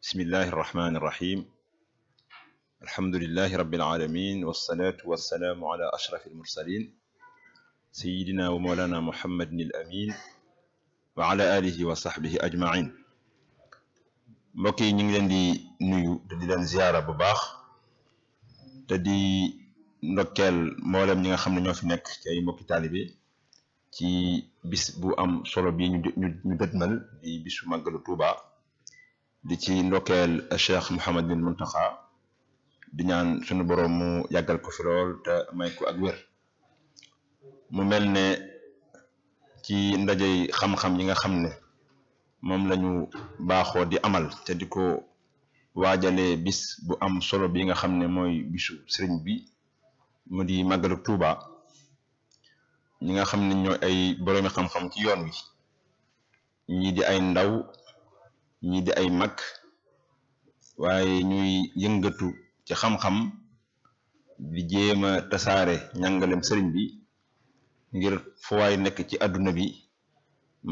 bismillahi irrahmani irrahim alhamdulilahi rabilalamin walsalaatu walsalaamu ala ashrafi almursalin sayidina wa moolana muhammadin al amin wa ala alihi wa saxbihi ajmain mbokk yi ñu ngi leen di nuyu te di leen ziyaara bu baax te di ndokkeel mboolem ñi nga xam ne ñoo fi nekk ci ay mbokki taalibe ci bis bu am solo bi ñu dëtmal di bisu màggalu Tuuba di ci ndokkeel Cheikh Mouhamadul Muntaxa di ñaan sunu boroom mu yàggal ko fi lool te may ko ak wér mu mel ne ci ndajey xam-xam yi nga xam ne moom lañu baaxoo di amal te di ko waajalee bis bu am solo bi nga xam ne mooy bisu sëriñ bi mu di màggalu Tuuba ñi nga xam ne ñooy ay boroomi xam-xam ci yoon wi ñii di ay ndaw ñii di ay mag waaye ñuy yëngatu ci xam-xam di jéem a tasaare njàngalem sëriñ bi ngir fu waay nekk ci àdduna bi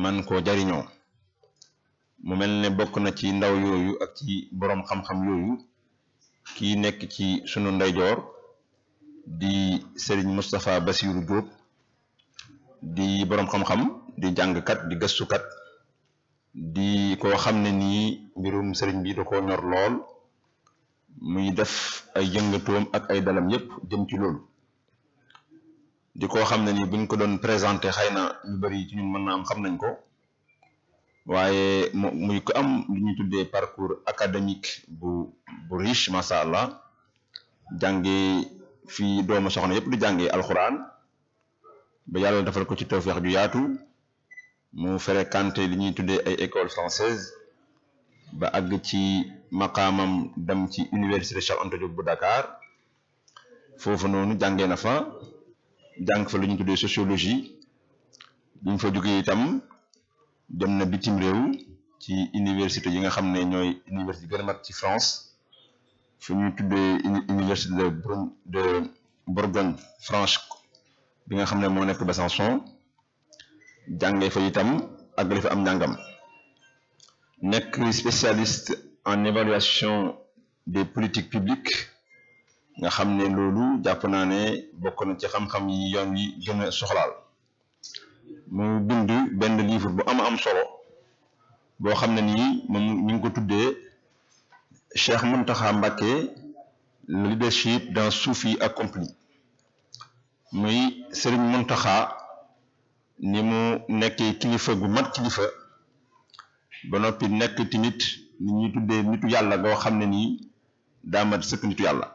man koo jariñoo mu mel ne bokk na ci ndaw yooyu ak ci boroom xam-xam yooyu kii nekk ci sunu ndeyjoor di sëriñ Moustapha Bassirou Diop di boroom xam-xam di jàngkat di gëstukat di koo xam ne nii mbirum sëriñ bi da koo ñor lool muy def ay yëngatoom ak ay dalam yépp jëm ci loolu di koo xam ne nii buñ ko doon présenté xëy na ñu bari ci ñun mën naa am xam nañ ko waaye muy ko am lu ñuy tuddee parcours académique bu riche masha Allah jànge fii doomu soxna yépp di jàngee alxuraan ba yàlla defal ko ci tawfeex ju yaatu mu fréquenté li ñuy tuddee ay école française ba àgg ci maqaamam dem ci université Cheikh Anta Diop bu Dakar foofu noonu jàngee na fa jàng fa lu ñuy tuddee sociologie bi mu fa jógee itam dem na bitim réew ci université yi nga xam ne ñooy université gën a mag ci France fu ñuy tuddee université de Bourgogne-Franche bi nga xam ne moo nekk Besançon jàngee fa itam àggale fa am njàngam nekk spécialiste en évaluation des politiques publiques nga xam ne loolu jàpp naa ne bokk na ci xam-xam yi yoon yi gën a soxlaal mu bind benn livre bu am solo boo xam ne nii moom ñu ngi ko tuddee Cheikh Mountakha Mbacké le leadership d'un soufi accompli muy Serigne Mountakha ni mu nekkee kilifa gu mat kilifa ba noppi nekk tamit ni ñuy tuddee nitu yàlla goo xam ne nii daa mat sëkk nitu yàlla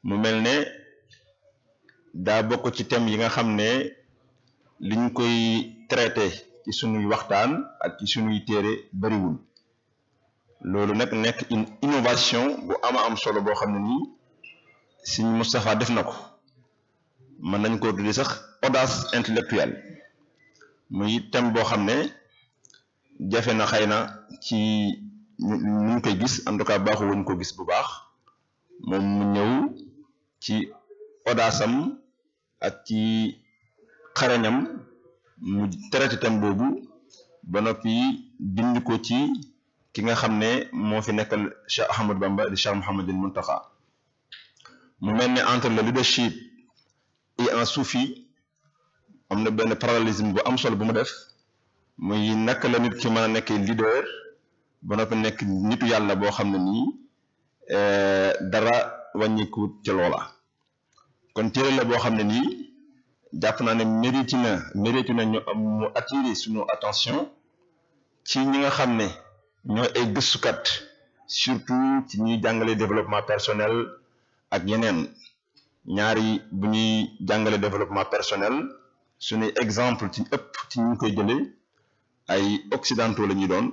mu mel ne daa bokk ci thème yi nga xam ne liñ koy traité ci sunuy waxtaan ak ci sunuy téere bariwul loolu nag nekk une innovation bu am solo boo xam ne nii Sëriñ Moustapha def na ko mën nañ koo tuddee sax audace intellectuelle muy thème boo xam ne jafe na xëy na ci ñu koy gis en tout cas baaxu woon ko gis bu baax moom mu ñëw ci audace am ak ci xarañam mu traité thème boobu ba noppi bind ko ci ki nga xam ne moo fi nekkal Cheikh Ahmadou Bamba di Cheikh Mouhamadul Muntaxa mu mel ne entre le leadership et un soufi am na benn parallélisme bu am solo bu mu def muy naka la nit ki mën a nekkee leader ba noppi nekk nitu yàlla boo xam ne nii dara wàññikuut ci loola kon téere la boo xam ne nii jàpp naa ne mérite na ñu am mu attirer sunu attention ci ñi nga xam ne ñooy ay gëstukat surtout ci ñuy jàngale développement personnel ak yeneen ñaari bu ñuy jàngale développement personnel suñuy exemple ci ëpp ci ñu koy jëlee ay occidentaux la ñuy doon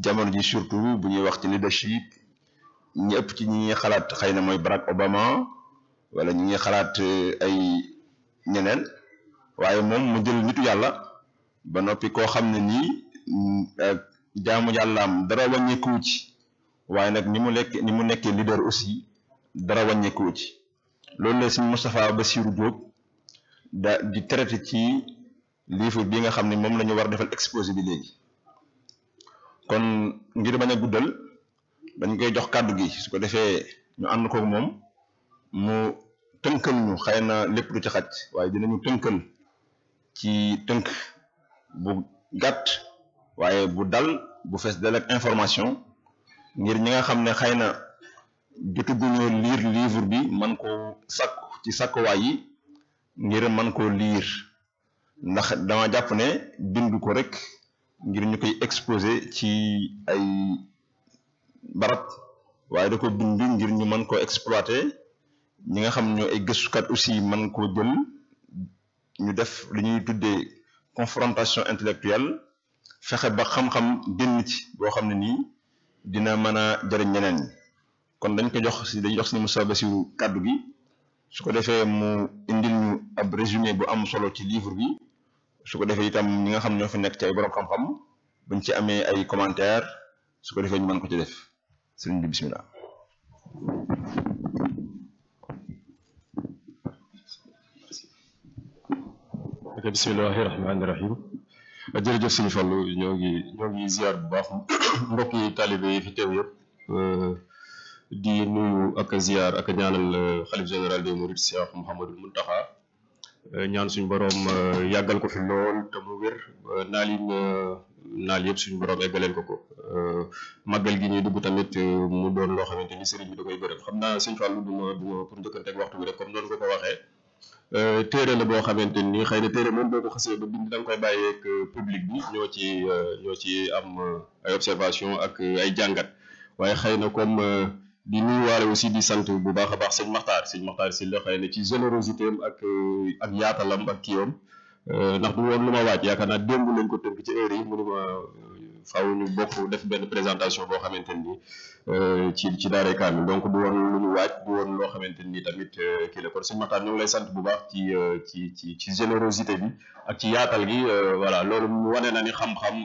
jamono ji surtout bu ñuy wax ci leadership ñi ëpp ci ñi xalaat xëy na mooy Barack Obama wala ñi ngi xalaat ay ñeneen waaye moom mu jël nitu yàlla ba noppi koo xam ne nii jaamu yàllaam dara wàññeekuwu ci waaye nag ni mu nekkee leader aussi dara wàññeekuwu ci loolu la Sëriñ Moustapha Bassirou Diop di traité ci livre bi nga xam ne moom la ñu war defal exposé bi léegi kon ngir bañ a guddal dañ koy jox kàddu gi su ko defee ñu ànd koog moom mu tënkal ñu xëy na lépp du ci xaj waaye dinañu tënkal ci tënk bu gàtt waaye bu dal bu fees del ak information ngir ñi nga xam ne xëy na jotuguñoo lire livre bi man koo sakku ci sakkuwaay yi ngir man koo lire ndax dama jàpp ne bind ko rek ngir ñu koy exposé ci ay barab waaye da ko bind ngir ñu mën koo exploité ñi nga xam ñoo ay gëstukat aussi mën koo jël ñu def li ñuy tuddee confrontation intellectuelle fexe ba xam-xam génn ci boo xam ne nii dina mën a jëriñ ñeneen ñi kon dañ ko jox si Moussa Bassirou kàddu gi su ko defee mu indil ñu ab résumé bu am solo ci livre bi su ko defee itam ñi nga xam ñoo fi nekk ci ay borom xam-xam buñ ci amee ay commentaire su ko defee ñu mën ko ci def sëriñ bi bismillah. ok bismillahi rahmaani rahim jërëjëf sëñ Fallu ñoo ngi ziar bu baax mbokk yi taalibe yi fi teew yëpp di nuyu ak ziar ak ñaanal xalif général des mourides Cheikh Mouhamadou Mountakha ñaan suñu borom yàggal ko fi lool te mu wér naal yëpp suñu borom eggaleen ko màggal gi ñuy dugg tamit mu doon loo xamante ni sëriñ bi da koy gërëm xam naa sëñ Fallu duma pour njëkkanteeg waxtu bi rek comme noonu ko waxee téere la boo xamante ni xëy na téere moom boo ko xasee ba bind da nga koy bàyyeeg public bi ñoo ci am ay observation ak ay jàngat waaye xëy na comme di nuyuwaale aussi di sant bu baax a baax sëñ Maxtaar si la xëy na ci générosité am ak yaatalam ak kiiwam ndax du woon lu ma waaj yaakaar naa démb lañ ko tënk ci heure yi mënuma faaw ñu bokk def benn présentation boo xamante ni ci daaray kaamil donc du woon lu ñu waaj du woon loo xamante ni tamit kii la kon sëñ Maxtaar ñu ngi lay sant bu baax ci générosité bi ak ci yaatal gi voilà loolu wane na ni xam-xam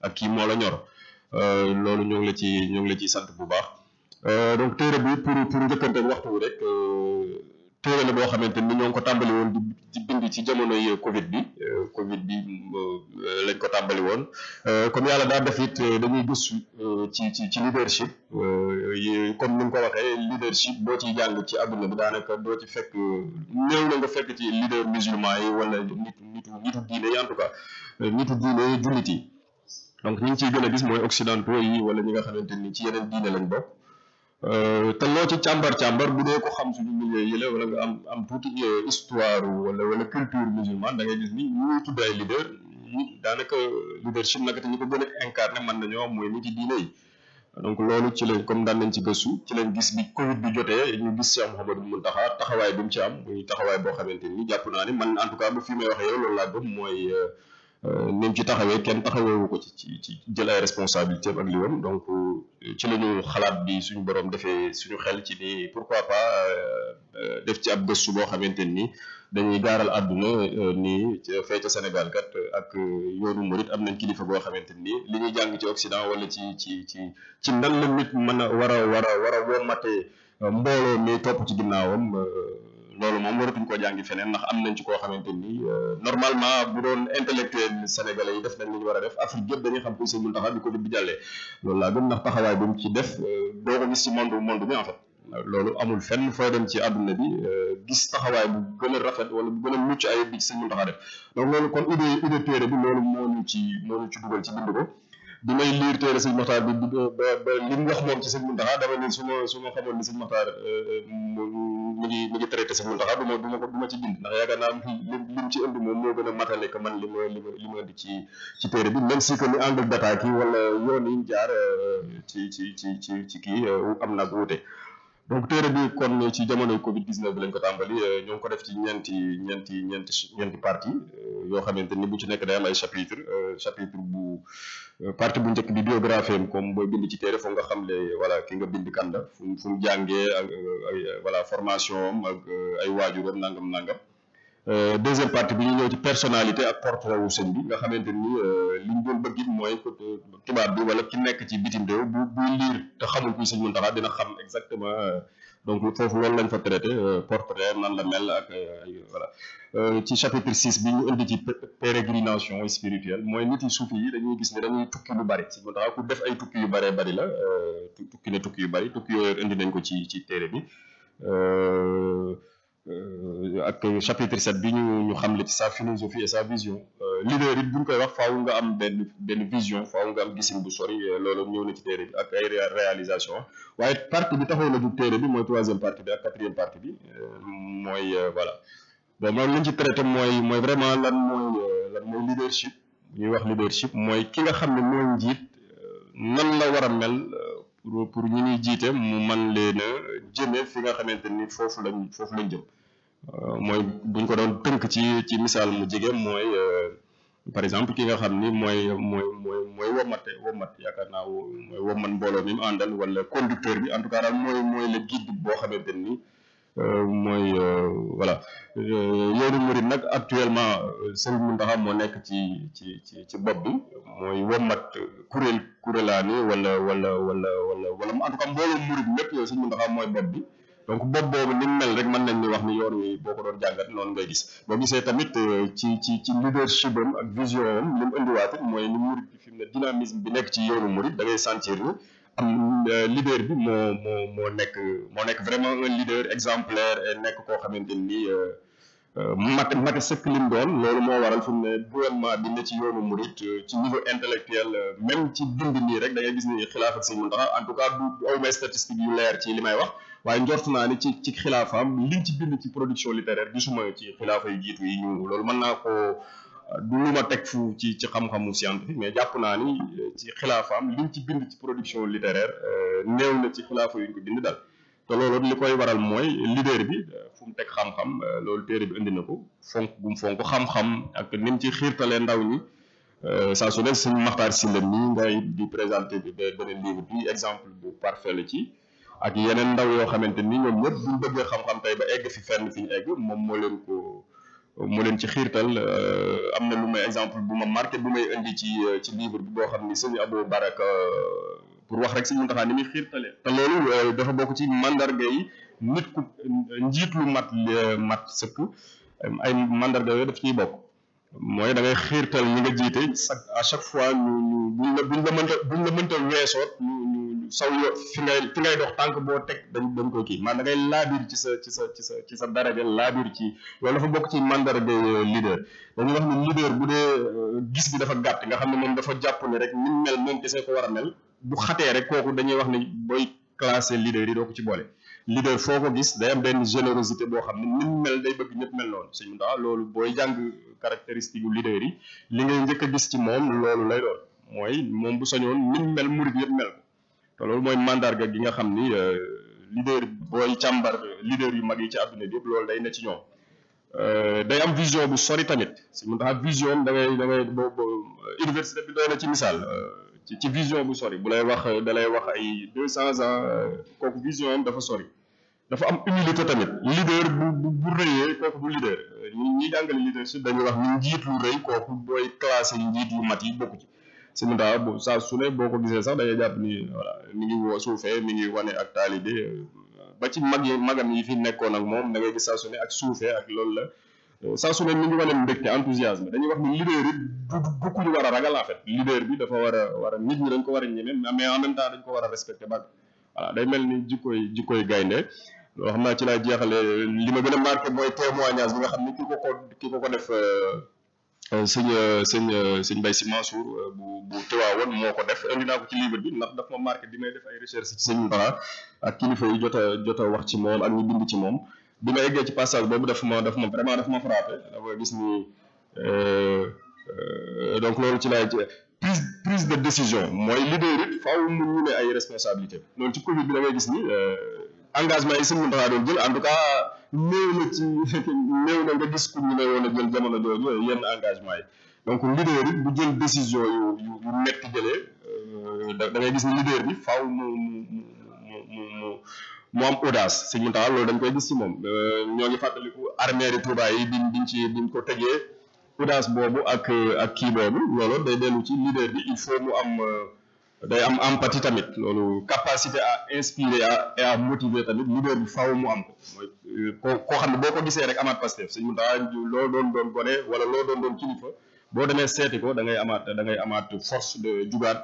ak kii moo la ñor loolu ñoo ngi la ciy sant bu baax donc téere bi pour njëkkante waxtu bi rek téere la boo xamante ni ñoo ngi ko tàmbali woon di bind ci jamonoy Covid bi lañ ko tàmbali woon comme yàlla daa def it dañuy gëstu ci leadership comme ni nga ko waxee leadership boo ciy jàng ci àdduna bi daanaka doo ci fekk néew na nga fekk ci leader musulman yi wala nitu diine yi en tout cas nitu diine yi jullit yi donc ñi ngi ciy gën a gis mooy occidentaux yi wala ñi nga xamante ni ci yeneen diine lañ bokk te loo ci càmbar bu dee ko xam suñu milieu yi la wala nga am tuuti histoire wala culture musulmane da ngay gis ni ñuy tudd ay leader daanaka leadership nag te ñu ko gën a incarné mën nañoo am mooy nit yi diine yi donc loolu ci lañ comme daan nañ ci gëstu ci lañ gis bi Covid bi jotee ñu gis Cheikh Mouhamadou Mountakha taxawaay bi mu ci am muy taxawaay boo xamante ni jàpp naa ni man en tout cas bu fi may waxee yow loolu laa gëm mooy ni mu ci taxawee kenn taxaweewu ko ci jël ay responsabilité ak liwam donc ci la ñu xalaat bi suñu borom defee suñu xel ci ni pourquoi pas def ci ab gëstu boo xamante ni dañuy gaaral àdduna ni fee ca Sénégal kat ak yoonu murit am nañ kilifa boo xamante ni li ñuy jàng ci Occident wala ci nan la nit mën a war a wommatee mbooloo mi topp ci ginnaawam loolu moom waratuñ koo jàngi feneen ndax am nañ ci koo xamante ni normalement bu doon intellectuel sénégalais yi def nañ li ñu war a def Afrique yëpp dañuy xam ko Sëñ Mountakha bi Covid bi jàllee loolu laa gëm ndax taxawaay bi mu ci def doo ko gis ci monde bi en fait loolu amul fenn fooy dem ci àdduna bi gis taxawaay bu gën a rafet wala bu gën a mucc ayib bi ci Sëñ Mountakha def donc loolu kon idée téere bi loolu moo ñu ci dugal ci bind ko bi may liir téere Sëñ Maxtaar bi ba li mu wax moom ci Sëñ Mountakha dama ne su ma xamoon ni Sëñ Maxtaar mi ngi traité Sëñ Mountakha du ma ci bind ndax yaakaar naa lim ci indi moom moo gën a matale que man li ma indi ci téere bi même si que ni angle d'attaque yi wala yoon yi ñu jaar ci kii am na ak wuute donc téere bi kon ci jamonoy Covid 19 bi lañ ko tàmbali ñoo ngi ko def ci ñeenti partie yoo xamante ni bu ci nekk day am ay chapitre bu partie bu njëkk bi biographie am comme booy bind ci téere foog nga xam le voilà ki nga bind kan la fu mu jàngee ak voilà formation am ak ay waajuram nangam deuxième partie bi ñu ñëw ci personnalité ak portrait wu sëñ bi nga xamante ni li ñu doon bëgg it mooy tubaab bi wala ki nekk ci bitim réew buy liir te xamul kuy sëñ Mountakha dina xam exactement donc foofu loolu lañ fa traité portrait nan la mel ak voilà ci chapitre 6 bi ñu indi ci pérégrination spirituelle mooy nit yi suufi yi dañuy gis ne dañuy tukki lu bari si mu tax ku def ay tukki yu bëree bari la tukki yu bari tukki yooyu indi nañ ko ci téere bi ak chapitre 7 bi ñu xam le ci sa philosophie et sa vision leader it buñ koy wax faaw nga am benn vision faaw nga am gisin bu sori loolu ñëw na ci téere bi ak ay réalisation waaye partie bi taxoon na du téere bi mooy 3e partie bi ak 4e partie bi mooy voilà bon moom liñ ci traité mooy vraiment lan mooy leadership ñuy wax leadership mooy ki nga xam ne mooy njiit nan la war a mel pour ñi ñuy jiite mu man leen a jëme fi nga xamante ni foofu lañ jëm mooy buñ ko doon tënk ci misaal mu jege mooy par exemple ki nga xam ni mooy womat yaakaar naa mooy womat mbooloo mi mu àndal wala conducteur bi en tout cas daal mooy le guide boo xamante ni mooy voilà yoonu murid nag actuellement Serigne Mountakha moo nekk ci bopp bi mooy womat kuréelaani wala en tout cas mbooloo murid lépp yow Serigne Mountakha mooy bopp bi donc bopp boobu ni mu mel rek mën nañ ni wax ni yoon wi boo ko doon jàngat noonu ngay gis boo gisee tamit ci leadership am ak vision am li mu indiwaat it mooy ni murid bi fi mu ne dynamisme bi nekk ci yoonu murid da ngay sentir ni am leader bi moo nekk vraiment un leader exemplaire et nekk koo xamante ni mate sëkk lim doon loolu moo waral fi mu ne gouvernement bi ne ci yoonu murid ci niveau intellectuel même ci bind nii rek da ngay gis ni xilaaf ak Serigne Mountakha en tout cas du awmay statistique yu leer ci li may wax waaye njort naa ni ci xilaafaam liñ ci bind ci production littéraire gisuma ci xilaafa yu jiitu yi ñu loolu mën naa ko du lu ma teg fu ci xam-xamu scientifique mais jàpp naa ni ci xilaafaam liñ ci bind ci production littéraire néew na ci xilaafa yu ñu ko bind daal te loolu li koy waral mooy leader bi fu mu teg xam-xam loolu téere bi indi na ko fonk gum fonk xam-xam ak ni mu ci xiirtalee ndaw ñi saa su ne suñu Maxtaar Sylla nii ngay di présenté bi beneen livre bi exemple bu parfait la ci ak yeneen ndaw yoo xamante ni ñoom ñëpp buñ bëggee xam-xam tey ba egg fi fenn fi ñu egg moom moo leen ci xiirtal am na lu may exemple bu ma marqué bu may indi ci livre bi boo xam ni sëñ Abou Baraka pour wax rek si Mountakha ni muy xiirtale te loolu dafa bokk ci mandarga yi nit ku njiit lu mat sëkk ay mandarga yooyu daf ciy bokk mooy da ngay xiirtal ñi nga jiite à chaque fois buñ la mënta weesoot saw yo fi ngay dox tànk boo teg dañ koy kii man da ngay laabir ci sa daraja laabir ci loolu dafa bokk ci mandarga leader dañuy wax ni leader bu dee gis bi dafa gàtt nga xam ne moom dafa jàpp ne rek ni mel moom kese ko war a mel bu xatee rek kooku dañuy wax ni booy classé leader yi doo ko ci boole leader foo ko gis day am benn générosité boo xam ne ni mel day bëgg ñëpp mel noonu sëñ Mountakha loolu booy jàng caractéristique yu leader yi li ngay njëkk a gis ci moom loolu lay doon mooy moom bu sañoon ni mel murid yëpp mel ko te loolu mooy mandarga gi nga xam ni leader booy càmbar leader yu mag yi ci àdduna bi yëpp loolu day ne ci ñoom day am vision bu sori tamit sëñ Mountakha vision da ngay boobu université bi doy na ci misaal ci vision bu sori bu lay wax da lay wax ay 200 ans kooku vision am dafa sori dafa am humilité tamit leader bu rëyee kooku du leader ñi jàngale leadership dañuy wax ni njiit lu rëy kooku booy classé njiit yu mat yi bokku ci si mu daa saa su ne boo ko gisee sax da ngay jàpp ni voilà mi ngi suufee mi ngi wane ak taalibe ba ci magam yi fi nekkoon ak moom da ngay gis saa su ne ak suufee ak loolu la saa su ne mi ngi wane mbégte enthousiasme dañuy wax ni leader yi du ku ñu war a ragal en fait leader bi dafa war a nit ñi dañ ko war a ñeme mais en même temps dañ ko war a respecté ba voilà day mel ni jikkoy gaynde loo xam naa ci laa jeexale li ma gën a marqué mooy témoignage bi nga xam ni ki ko def sëñ Mbaye Sy Mansour bu Tiwaawoon moo ko def indi naa ko ci livre bi ndax daf ma marqué bi may def ay recherche ci sëñ Mountakha ak kilifa yi jot a wax ci moom ak ñu bind ci moom bi ma eggee ci passage boobu daf ma frappé dafa gis ni donc loolu ci laay prise de décision mooy leader it faaw mu ñu ne ay responsabilité loolu ci Covid bi da ngay gis ni engagement yi sëñ Mountakha doon jël en tout cas néew na nga gis ku ñu ne woon a jël jamono jooju yenn engagement yi donc leader it bu jël décision yu metti jëlee da ngay gis ni leader bi faaw mu am audace sëñ Mountakha loolu dañ koy gis ci moom ñoo ngi fàttaliku armée de Touba yi biñ ko tegee audace boobu ak kii boobu loolu day dellu ci leader bi il faut mu am day am empathie tamit loolu capacité à inspirer et à motiver tamit leader bi faaw mu am ko mooy koo xam ne boo ko gisee rek amaat Pastef sëñ Mountakha loo doon gone wala loo doon kilifa boo demee seeti ko da ngay amaat force de jugaat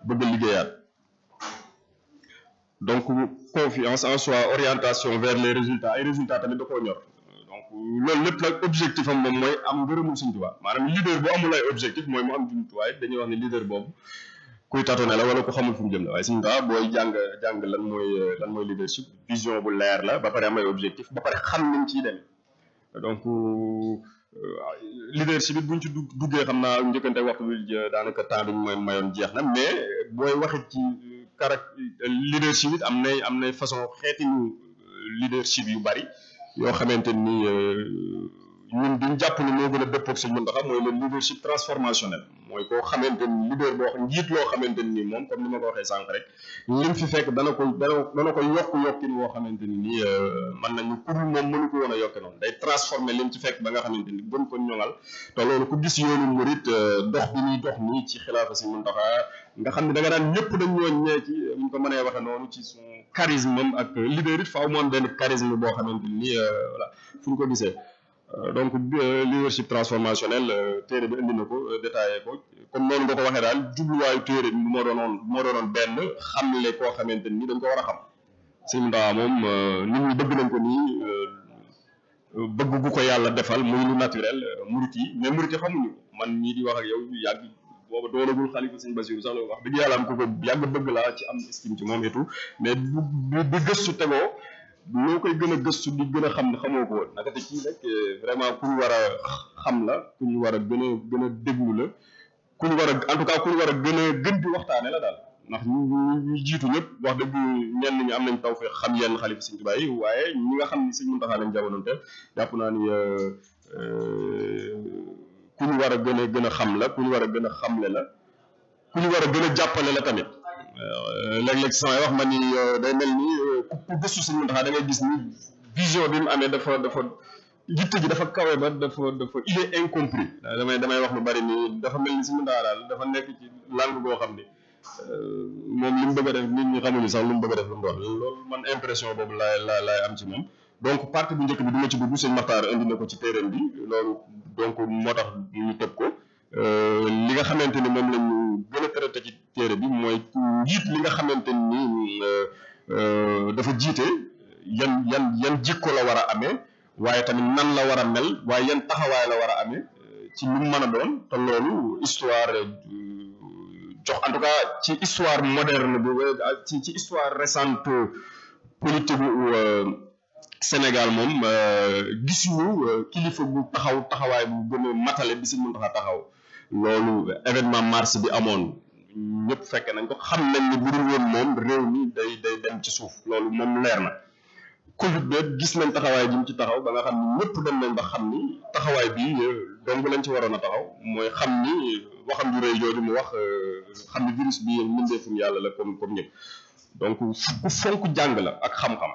bëgg a liggéeyaat donc confiance en soi orientation vers les résultats ay résultats tamit da koo ñor donc loolu lépp nag objectif am moom mooy am ngërëmul Sëñ Tuubaa maanaam leader bu amul ay objectif mooy mu am jumtuwaay dañuy wax ne leader boobu kuy tâtonner la wala ku xamul fu mu jëm la waaye Sëñ Tuubaa booy jàng lan mooy leadership vision bu leer la ba pare am ay objectif ba pare xam nañ ciy demee donc leadership it buñ ci duggee xam naa njëkkante waxtu bi daanaka temps bi ñu mooy mayoon jeex na mais booy waxit ci leadership it am nay façon xeetinu leadership yu bari yoo xamante ni ñun duñ jàpp ni moo gën a dëppoog Sëñ Mountakha mooy le leadership transformationnel mooy koo xamante ni leader boo xam njiit loo xamante ni moom comme ni ma ko waxee sànq rek lim fi fekk dana ko yokkin woo xamante ni mën nañu pour moom mënu ko woon a yokke noonu day transformer lim ci fekk ba nga xamante ni gën ko ñoŋal te loolu ku gis yoonu murit dox bi ñuy dox nii ci xilaafa Sëñ Mountakha nga xam ne da nga daan ñëpp dañ ñooñ ñee ci buñ ko mënee waxe noonu ci son charisme am ak leader it faaw mu am benn charisme boo xamante ni voilà fu ñu ko gisee donc leadership transformationnel téere bi indi na ko détaillé ko comme noonu nga ko waxee daal jubluwaayu téere bi moo doonoon benn xamle koo xamante ni dañ ko war a xam Sëñ Mountakha moom nit ñi bëgg nañ ko nii bëgg gu ko yàlla defal muy lu naturel murit yi mais murit yi xamuñu man ñii di wax ak yow yàgg booba doonagul xalifa Sëñ Bassirou sax la wax dëgg yàlla am ko yàgg bëgg laa ci am estime ci moom et tout mais bu gëstu tegoo loo koy gën a gëstu di gën a xam ne xamoo ko woon naka te kii nag vraiment ku ñu war a xam la ku ñu war a gën a déglu la ku ñu war a en tout cas ku ñu war a gën di waxtaane la daal ndax ñu jiitu ñëpp wax dëgg ñenn ñi am nañ taw fee xam yenn xalifa Sëñ Tuubaa yi waaye ñi nga xam ni Sëñ Mountakha lañ jamonoonteel jàpp naa ni ku ñu war a gën a xam la ku ñu war a gën a xamle la ku ñu war a gën a jàppale la tamit léeg-léeg samay wax ma ni day mel ni ku gëstu Sëñ Mountakha da ngay gis ni vision bi mu amee dafa yitte ji dafa kawe ba dafa il est incompris damay wax lu bari ni dafa mel ni Sëñ Mountakha daal dafa nekk ci langue goo xam ni moom li mu bëgg a def nit ñi xamuñu sax lu mu bëgg a def lu mu doon loolu man impression boobu laay am ci moom donc partie bu njëkk bi du ma ci dugg Sëñ Maxtaar indi na ko ci téeréem bi loolu donc moo tax ñu tëb ko li nga xamante ni moom lañu gën a traité ci téere bi mooy njiit li nga xamante ni dafa jiite yan jikko la war a amee waaye tamit nan la war a mel waaye yan taxawaay la war a amee ci lu mu mën a doon te loolu histoire jox en tout cas ci histoire moderne bi ci histoire récente politique bu Sénégal moom gisuñu kilifa bu taxawaay bu gën a matale bi Sëñ Mountakha taxaw loolu événement mars bi amoon ñëpp fekke nañ ko xam nañ ni bu dul woon moom réew mi day dem ci suuf loolu moom leer na Covid bi gis nañ taxawaay ji mu ci taxaw ba nga xam ni ñëpp dem nañ ba xam ni taxawaay bi dong lañ ci waroon a taxaw mooy xam ni waxam ju rëy jooju mu wax xam ni virus bi mbindeefum yàlla la comme ñëpp donc ku fonk jàng la ak xam-xam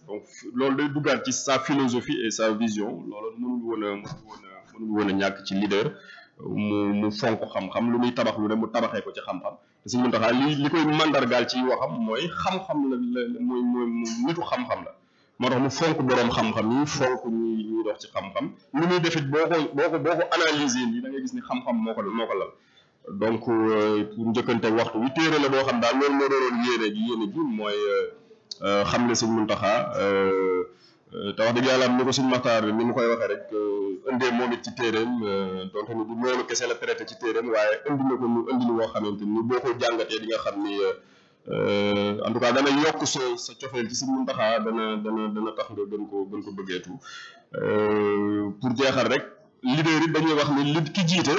donc loolu day duggaat ci sa philosophie et sa vision loolu mënul woon a ñàkk ci leader mu fonk xam-xam lu muy tabax lu ne mu tabaxee ko ci xam-xam te Sëñ Mountakha li koy mandargaal ci waxam mooy xam-xam la mooy nitu xam-xam la moo tax mu fonk boroom xam-xam yi fonk ñuy dox ci xam-xam lu muy defit boo ko analyser nii da ngay gis ni xam-xam moo ko lal donc pour njëkkante waxtu wi téere la boo xam daal loolu moo doonoon yéene ji mooy xam ne Sëñ Mountakha te wax dëgg yàlla am ni ko Sëñ Maxtaar ni mu koy waxee rek indee moom it ci téeréem donte ni du loolu kese la traité ci téeréem waaye indi na ko ñu indi ni woo xamante ni boo ko jàngatee di nga xam ni en tout cas dana yokk sa cofeel ci Sëñ Mountakha dana tax nga gën ko bëggeetu pour jeexal rek leader it dañuy wax ni ki jiite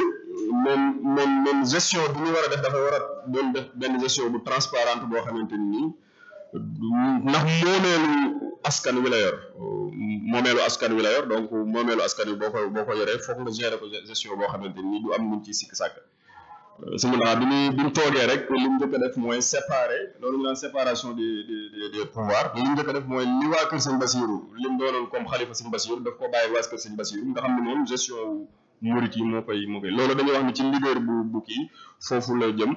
moom gestion bi ñu war a def dafa war a doon def benn gestion bu transparente boo xamante ni ndax moomeelu askan wi la yor donc moomeelu askan wi boo ko yoree foog nga gérer ko gestion boo xamante ni du am nuñ ciy sikk sàkk Sëñ Mountakha bi mu toogee rek li mu njëkk a def mooy séparer loolu ñu naan séparation des pouvoirs li mu njëkk a def mooy li waa kër Sëñ Bassirou li mu doonoon comme xalifa Sëñ Bassirou daf ko bàyyi waa kër Sëñ Bassirou nga xam ne moom gestion murit yi moo koy loolu dañuy wax ni ci leader bu kii foofu la jëm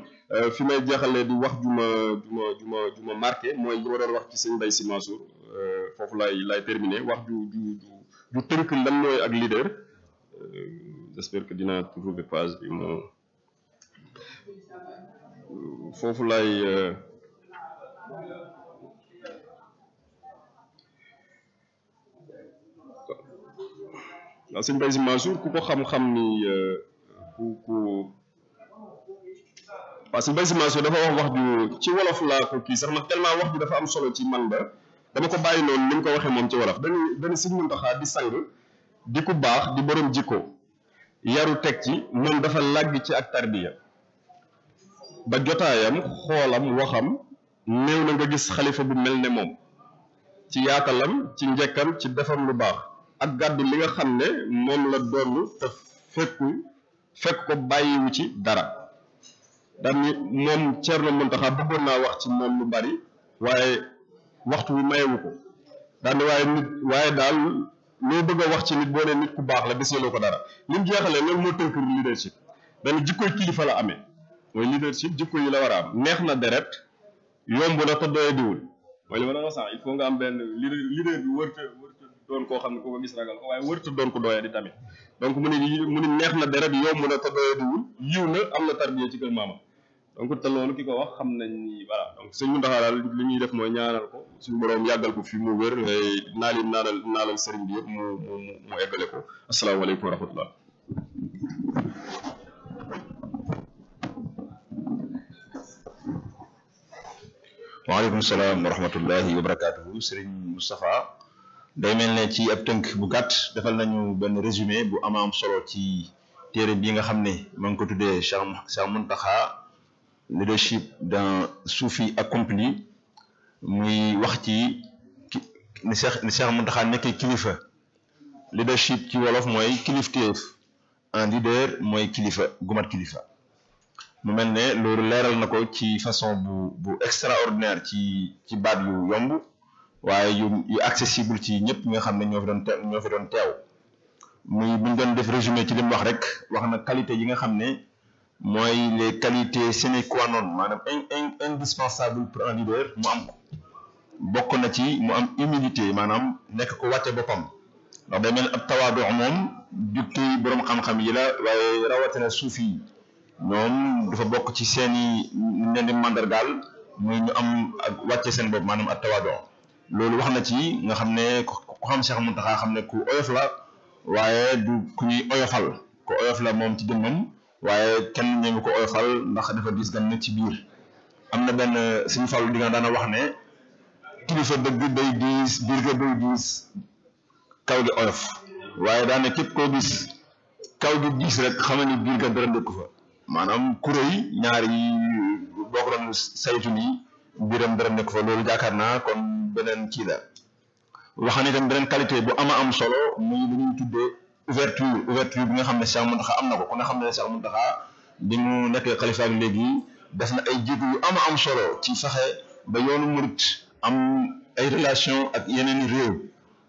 fi may jeexalee di wax ju ma marqué mooy li ma doon wax ci sëñ Mbaye Sy Mansour foofu lay terminer wax ju tënk lan mooy ak leader j'espère que dinaa trouver page bi moo foofu lay waaw sëñ Mbaye Sy Mansour ku ko xam-xam ni waaw sëñ Mbaye Sy Mansour dafa wax ju ci wolof laa ko kii sax nag tellement wax ji dafa am solo ci man ba dama ko bàyyi noonu ni mu ko waxee moom ci wolof dañu sëñ Muntaxa di sang di ku baax di borom jikko yaru teg ci moom dafa làgg ci ak tarbiya ba jotaayam xoolam waxam néew na nga gis xalifa bu mel ne moom ci yaatalam ci njëkkam ci defam lu baax ak gàddu li nga xam ne moom la doon te fekk ko bàyyiwu ci dara daan ni moom Thierno Mountakha bëggoon naa wax ci moom lu bari waaye waxtu wi mayewu ko daan ni waaye daal loo bëgg a wax ci nit boo nee nit ku baax la deseeloo ko dara li mu jeexalee loolu moo tënk leadership dañu jikkoy kilifa la amee mooy leadership jikko yi la war a am neex na deret yomb na te doyadiwul mooy li ma doon wax sax il faut nga am benn leader bi wërta doon koo xam ne ko gis ragal ko waaye wërta doon ko doyadi tamit donc mu ni neex na deret yomb na te doyadiwul yiw na am na tarbiya ci kër maama donc te loolu ki ko wax xam nañ ni voilà donc sëñ Mountakha daal li ñuy def mooy ñaanal ko suñu borom yàggal ko fi mu wér naalal sëriñ bi yëpp mu eggale ko asalaamaaleykum wa rahmatullah waaleykum salaam wa rahmatullahi wa barakaatuhu sëriñ Moustapha day mel ne ci ab tënk bu gàtt defal nañu benn résumé bu am solo ci téere bi nga xam ne ma ngi ko tuddee Cheikh Mountakha leadership d'un soufi accompli muy wax ci ni Cheikh Mountakha nekkee kilifa leadership ci wolof mooy kilifteef un leader mooy kilifa gu mat kilifa mu mel ne loolu leeral na ko ci façon bu extraordinaire ci baat yu yomb waaye yu accessible ci ñëpp ñi nga xam ne ñoo fi doon teew muy buñ doon def résumé ci li mu wax rek wax na qualité yi nga xam ne mooy les qualités sine qua non maanaam indispensable pour un leader mu am ko bokk na ci mu am humilité maanaam nekk ko wàcce boppam ndax day mel ab tawaadu moom jukki boroom xam-xam yi la waaye rawatina suufi yi ñoom dafa bokk ci seeni leen di mandargaal muy ñu am ak wàcce seen bopp maanaam ak tawaadu loolu wax na ci nga xam ne ku xam Cheikh Mountakha xam ne ku oyof la waaye du ku ñuy oyofal ku oyof la moom ci jëmmam waaye kenn ñëw ko oyofal ndax dafa diis gan ne ci biir am na benn suñu fàllu di nga daana wax ne kilifa dëgg day diis biir ga day diis kaw gi oyof waaye daane képp koo gis kaw gi diis rek xamal ni biir ga dara dëkku fa maanaam kuréy ñaar yi boo ko doon saytu nii biiram dara nekk fa loolu jaakaar naa kon beneen kii la wax ne tam beneen qualité bu am solo muy lu ñuy tuddee ouverture bi nga xam ne Cheikh Mountakha am na ko ku ne xam ne Cheikh Mountakha bi mu nekk xalifa ak léegi def na ay jéego yu am solo ci fexe ba yoonu murit am ay relation ak yeneen i réew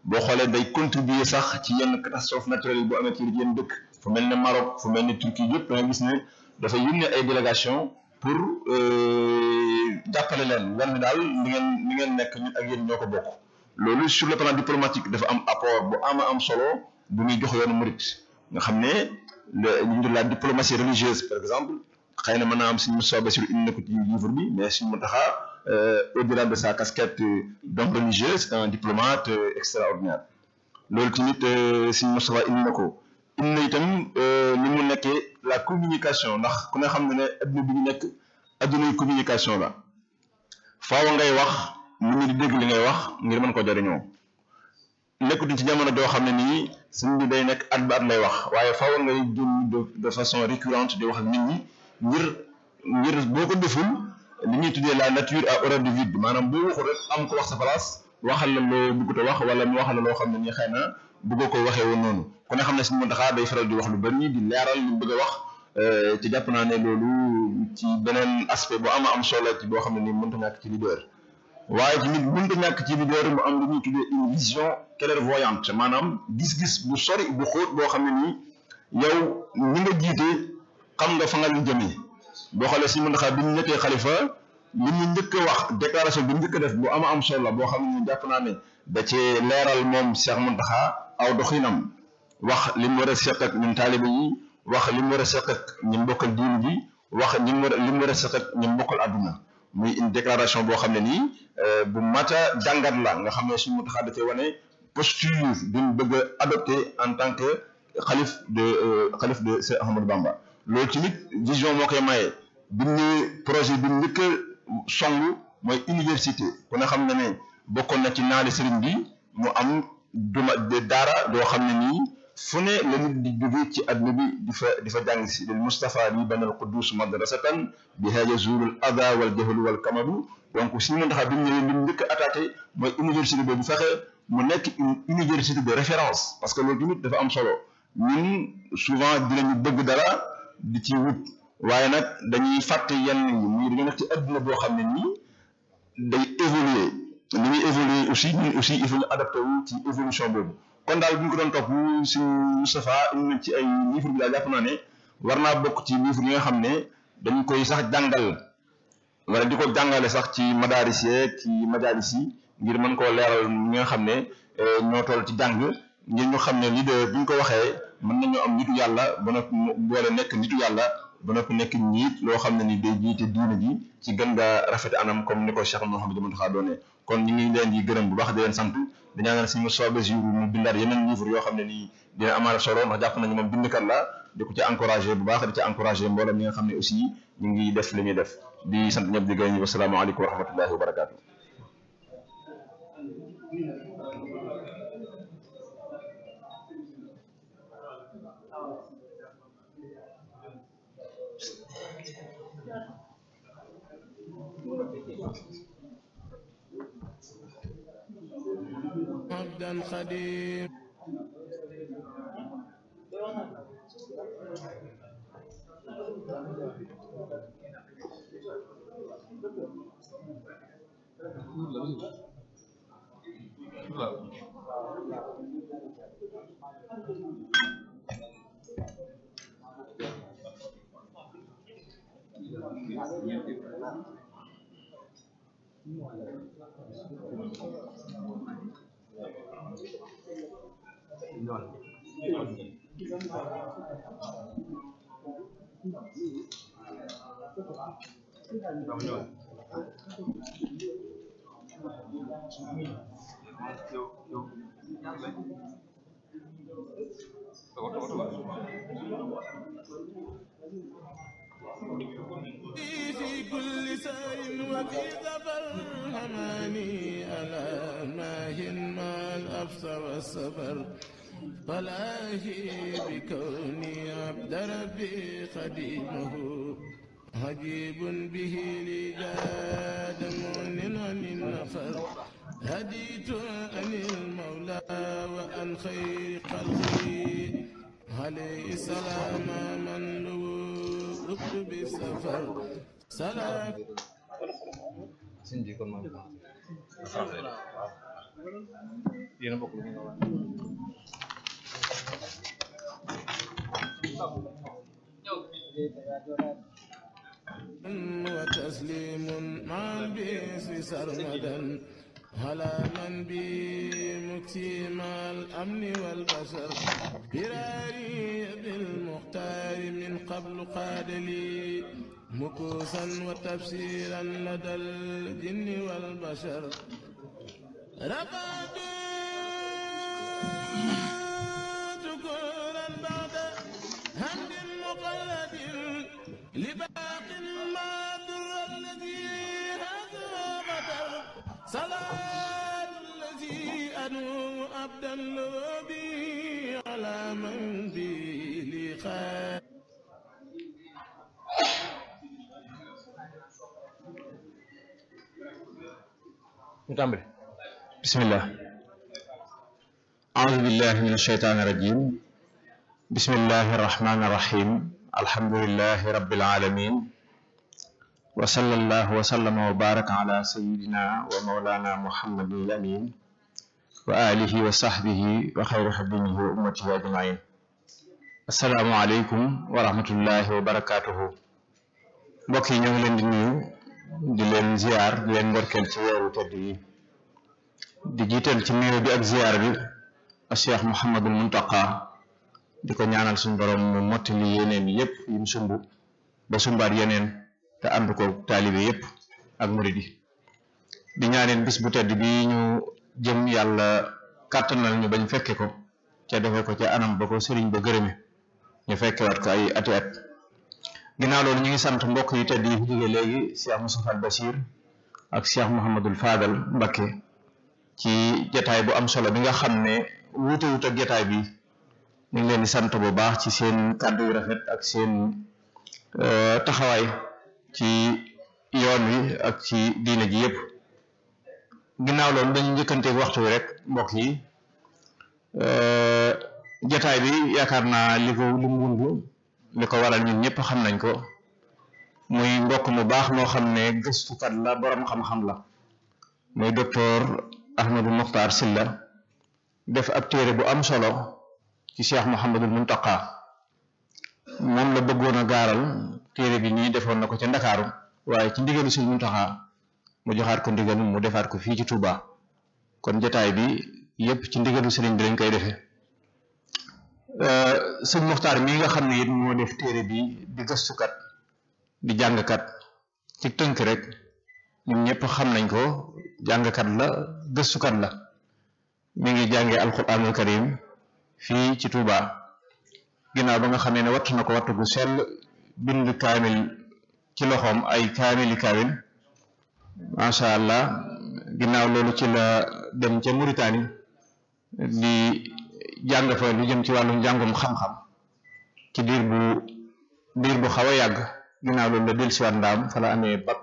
boo xoolee day contribuer sax ci yenn catastrophe naturelle yi bu amee ci yenn dëkk fu mel ne Maroc fu mel ne Turquie yëpp da nga gis ne dafa yónnee ay délégation pour jàppale leen war ne daal li ngeen nekk ñun ak yéen ñoo ko bokk loolu sur le plan diplomatique dafa am apport bu am solo bu muy jox yoonu murit nga xam ne la diplomatie religieuse par exemple xëy na mën naa am suñu Moussa Bassirou indi na ko ci livre bi mais suñu Mountakha au-delà de sa casquette d'homme religieux c'est un diplomate extraordinaire loolu tamit suñu Moustapha indi na ko indi na itam ni mu nekkee la communication ndax ku ne xam ne adduna bi ñu nekk addunay communication la faaw ngay wax nit ñi di dégg li ngay wax ngir mën ko jariñoo nekkutuñ ci jamono joo xam ne nii suñ bi day nekk at ba at lay wax waaye faaw ngay jëm de façon récurrente di wax ak nit ñi ngir boo ko deful li ñuy tuddee la nature a horreur du vide maanaam boo waxul rek am ko wax sa place waxal la loo bëggut a wax wala mu waxal la loo xam ne nii xëy na bëggoo ko waxee woon noonu ku ne xam ne suñu Mountakha day faral di wax lu bari di leeral li bëgg a wax ci jàpp naa ne loolu ci beneen aspect bu am solo ci boo xam ne nii mënta ñàkk ci leader waaye tamit mënta ñàkk ci leader mu am lu ñuy tuddee une vision clairvoyante maanaam gis-gis bu sori bu xóot boo xam ne nii yow ñi nga jiite xam nga fa nga leen jëmee boo xoolee si Mountakha bi ñu nekkee xalifa li ñu njëkk a wax déclaration bi ñu njëkk a def bu am solo la boo xam ne jàpp naa ne da cee leeral moom Cheikh Mountakha aw doxinam wax li mu war a seq ak ñun taalibe yi wax li mu war a seq ak ñu mbokkal diin ji wax li mu war a seq ak ñu mbokkal àdduna muy une déclaration boo xam ne nii bu mat a jàngat la nga xam ne suñu Mountakha da cee wane posture bi mu bëgg a adopté en tant que xalif de Cheikh Ahmadou Bamba loolu tamit vision moo koy maye bi mu projet bi mu njëkk a song mooy université ku ne xam na ne bokkoon na ci naali sëriñ bi mu am daara doo xam ne nii fu ne la nit di jóge ci àdduna bi di fa jàng si lil Mustafa li banal Quddus madrasatan bi haaja zuurul ada wal jahlu wal kamadu donc suñu Mountakha bi mu ñëwee li mu njëkk a attaqué mooy université boobu fexe mu nekk une université de référence parce que loolu tamit dafa am solo ñun souvent dinañu bëgg dara di ci wut waaye nag dañuy fàtte yenn ñi muy dañu nekk ci àdduna boo xam ne nii day évoluer ni muy évoluer aussi ñun aussi il faut ñu adapté wu ci évolution boobu kon daal bu ñu ko doon topp si Moustapha indi ci ay livre bi daal jàpp naa ne war naa bokk ci livre yi nga xam ne dañ koy sax jàngal wala di ko jàngale sax ci madaaris yeeg ci majalis yi ngir mën koo leeral ñi nga xam ne ñoo toll ci jàng ngir ñu xam ne leader bi ñu ko waxee mën nañu am nitu yàlla ba noppi boole nekk nitu yàlla ba noppi nekk njiit loo xam ne ni day jiite diina ji ci gën nga rafet anam comme ni ko Cheikh Mouhamadou Mountakha doonee kon ñu ngi leen di gërëm bu baax di leen sant di ñaanal si Moustapha Bassirou mu bindaat yeneen livre yoo xam ne nii dina amaale solo ndax jàpp nañu moom bindkat la di ko ci encouragé bu baax di ci encouragé mboolem ñi nga xam ne aussi ñu ngi def li ñuy def di sant ñëpp di gërëm ñi wasalaamaaleykum wa rahmatullahi wa barakaatu. عبدا خديم في كل سار وفي ظفر هماني ألا ماهن ما الأبصر والسفر فلاهي بكوني عبد ربي خديمه عجيب به لي جاد مؤمن عن النفر هديت عن المولى وعن خير خلقي عليه السلام من لوقت بالسفر سلام وتسليم مع البئس سرمدا على من بمكسيم الأمن والبشر براري بالمختار من قبل قاد لي مكوسا وتفسيرا لدى الجن والبشر رقد شكورا بعد همد مقلد لباق ما در الذي هذا غدر صلاة الذي أنو أبدا لبي على من بي لي خير بسم الله أعوذ بالله من الشيطان الرجيم بسم الله الرحمن الرحيم الحمد لله رب العالمين وصلى الله وسلم وبارك على سيدنا ومولانا محمد الأمين وآله وصحبه وخير حبيبه وأمته أجمعين asalaamaaleykum wa rahmatullahi wa barakaatuhu. mbokk yi ñoo ngi leen di nuyu di leen ziar di leen ndorkeel ci weeru tedd yi di jiital ci nuyoo bi ak ziar bi a Cheikh Mouhamadul Muntaqa di ko ñaanal suñu borom mu mottali yeneen yépp yi mu sumb ba sumbaat yeneen te ànd ko taalibe yépp ak murid yi di ñaaneen bis bu tedd bi ñu jëm yàlla kàttanal ñu bañ fekke ko ca defe ko ca anam ba ko sëriñ ba gërëme ñu fekkewaat ko ay ati at ginnaaw loolu ñu ngi sant mbokk yi tedd yi fi jóge léegi Cheikh Moustapha Al Bachir ak Cheikh Mouhamadul Fadal Mbacké ci jataay bu am solo bi nga xam ne wuute wut ak jataay bi ñu ngi leen di sant bu baax ci seen kàddu yu rafet ak seen taxawaay ci yoon wi ak ci diine ji yépp ginnaaw loolu dañu njëkkanteeg waxtu wi rek mbokk yi jataay bi yaakaar naa li mu wundu li ko waral ñun ñëpp xam nañ ko muy mbokk mu baax moo xam ne gëstukat la borom xam-xam la muy docteur Ahmadou Mokhtar Sylla def ab téere bu am solo ci Cheikh Mouhamadul Muntaqa moom la bëggoon a gaaral téere bi nii defoon na ko ca Ndakaaru waaye ci ndigalu Sëriñ Muntaqa mu joxaat ko ndigal mu defaat ko fii ci Touba kon jataay bi yépp ci ndigalu sëriñ bi lañ koy defee sëñ Mokhtar mii nga xam ne it moo def téere bi di gëstukat di jàngkat ci tënk rek ñun ñëpp xam nañ ko jàngkat la gëstukat la mi ngi jàngee alquranul karim fii ci Touba ginnaaw ba nga xamee ne wattu na ko wattu gu sell bind kaamil ci loxoom ay kaamili kaamil macha allah ginnaaw loolu ci la dem ca Mauritanie di jàng fa lu jëm ci wàllum njàngum xam-xam ci diir bu xaw a yàgg ginnaaw loolu la dellusiwaat Ndaam fa la amee bac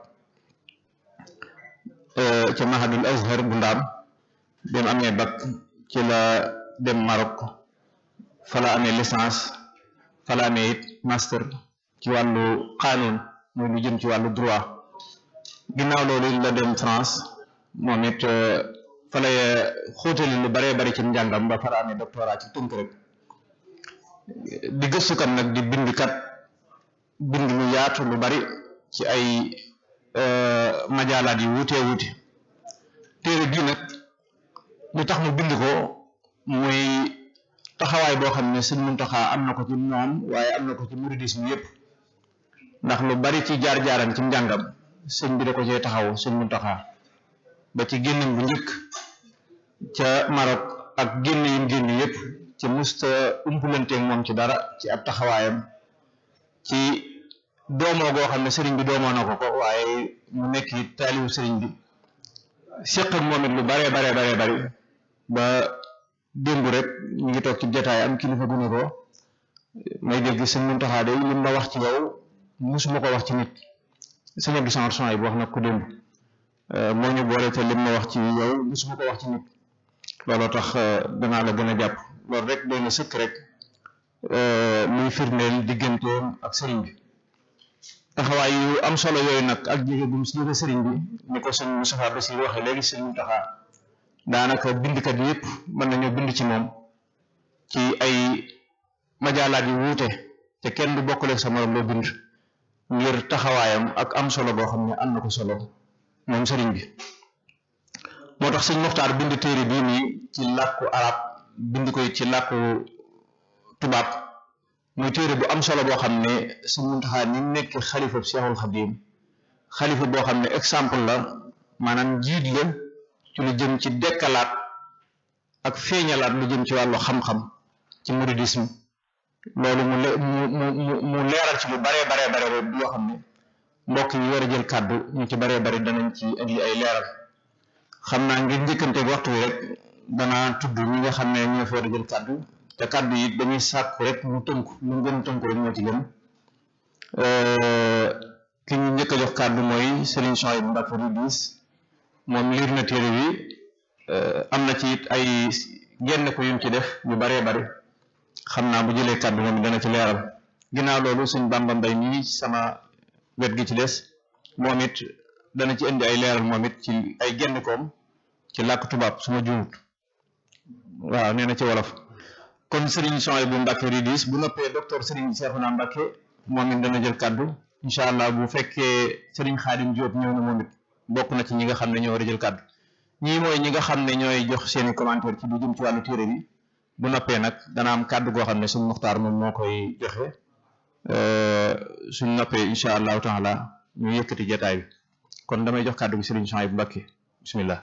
ca Mahadul Azhar bu Ndaam dem amee bac ci la dem Maroc fa la amee licence fa la amee it master ci wàllu qaanuun mooy lu jëm ci wàllu droit ginnaaw loolu la dem France moom it fa lay xóotali lu baree bari ci njàngam ba fara amee doctorat ci tënk rek di gëstukat nag di bind lu yaatu lu bari ci ay majaalaat yi wuutee wuute téere bii nag li tax mu bind ko muy taxawaay boo xam ne Sëñ Muntaxa am na ko ci moom waaye am na ko ci muridisme yépp ndax lu bari ci jaar-jaaram ci njàngam sëñ bi da ko cee taxaw Sëñ Muntaxa ba ci génnam bu njëkk ca Maroc ak génn yim génn yépp ci musta umpulanteeg moom ci dara ci ab taxawaayam ci doomoo goo xam ne sëriñ bi doomoo na ko waaye mu nekk it taaliwu sëriñ bi séq ak moom it lu baree bari ba démb rek ñu ngi toog ci jotaay am kilifa gu ne ko may dégg Sëñ Muntaxa de lim la wax ci yow musuma ko wax ci nit Sëñ Abdou Samad Sohaybu bi wax na ko démb moo ñu boole te lim ma wax ci yow musuma ko wax ci nit looloo tax danaa la gën a jàpp loolu rek doy na sëkk rek muy firndeel digganteem ak sëriñ bi taxawaay yu am solo yooyu nag ak jige bu mu si jóge sëriñ bi ni ko sëñ Moustapha Bassir waxee léegi Sëñ Muntaxa daanaka bindkat yëpp mën nañoo bind ci moom ci ay majaalaat yu wuute te kenn du bokkaleeg sa morom loo bind ngir taxawaayam ak am solo boo xam ne am na ko solo moom sëriñ bi moo tax Sëñ Mokhtar bind téere bii nii ci làkku arab bind koy ci làkku tubaab muy téere bu am solo boo xam ne Sëñ Muntaxa ni nekk xalifa Seexul Xadiim xalifa boo xam ne exemple la maanaam jiit la ci lu jëm ci dekkalaat ak feeñalaat lu jëm ci wàllu xam-xam ci muridisme loolu mu leeral ci lu bare loo xam ne mbokk yi war a jël kàddu ñu ci bare danañ ci indi ay leeral xam naa ngir njëkkanteeg waxtu wi rek danaa tudd ñi nga xam ne ñoo fi war a jël kàddu te kàddu yi dañuy sàkku rek mu tënku lu gën a tënku rek ñoo ci gën ki ñu njëkk a jox kàddu mooy Serigne Souhaïbou Mbacké Ridis moom liir na téere bi am na ci it ay genn ko yum ci def yu baree bari xam naa bu jëlee kàddu moom dana ci leeral ginnaaw loolu Sëñ Bamba Mbay nii sama wet gi ci des moom it dana ci indi ay leeral moom it ci ay genn koom ci làkk tubaab su ma juumut waaw nee na ci wolof kon Serigne Souhaïbou Mbacké Ridis bu noppee docteur Serigne Cheikhouna Mbacké moom it dana jël kàddu incha allah bu fekkee Serigne Khadim Diop ñëw na moom it bokk na ci ñi nga xam ne ñoo war a jël kàddu ñii mooy ñi nga xam ne ñooy jox seeni commentaire ci lu jëm ci wàllu téere bi bu noppee nag dana am kàddu goo xam ne suñ Muxtaar moom moo koy joxe suñ noppee incha allahu taala ñu yëkkati jotaay bi kon damay jox kàddu gi Serigne Souhaïbou Mbacké bismillah.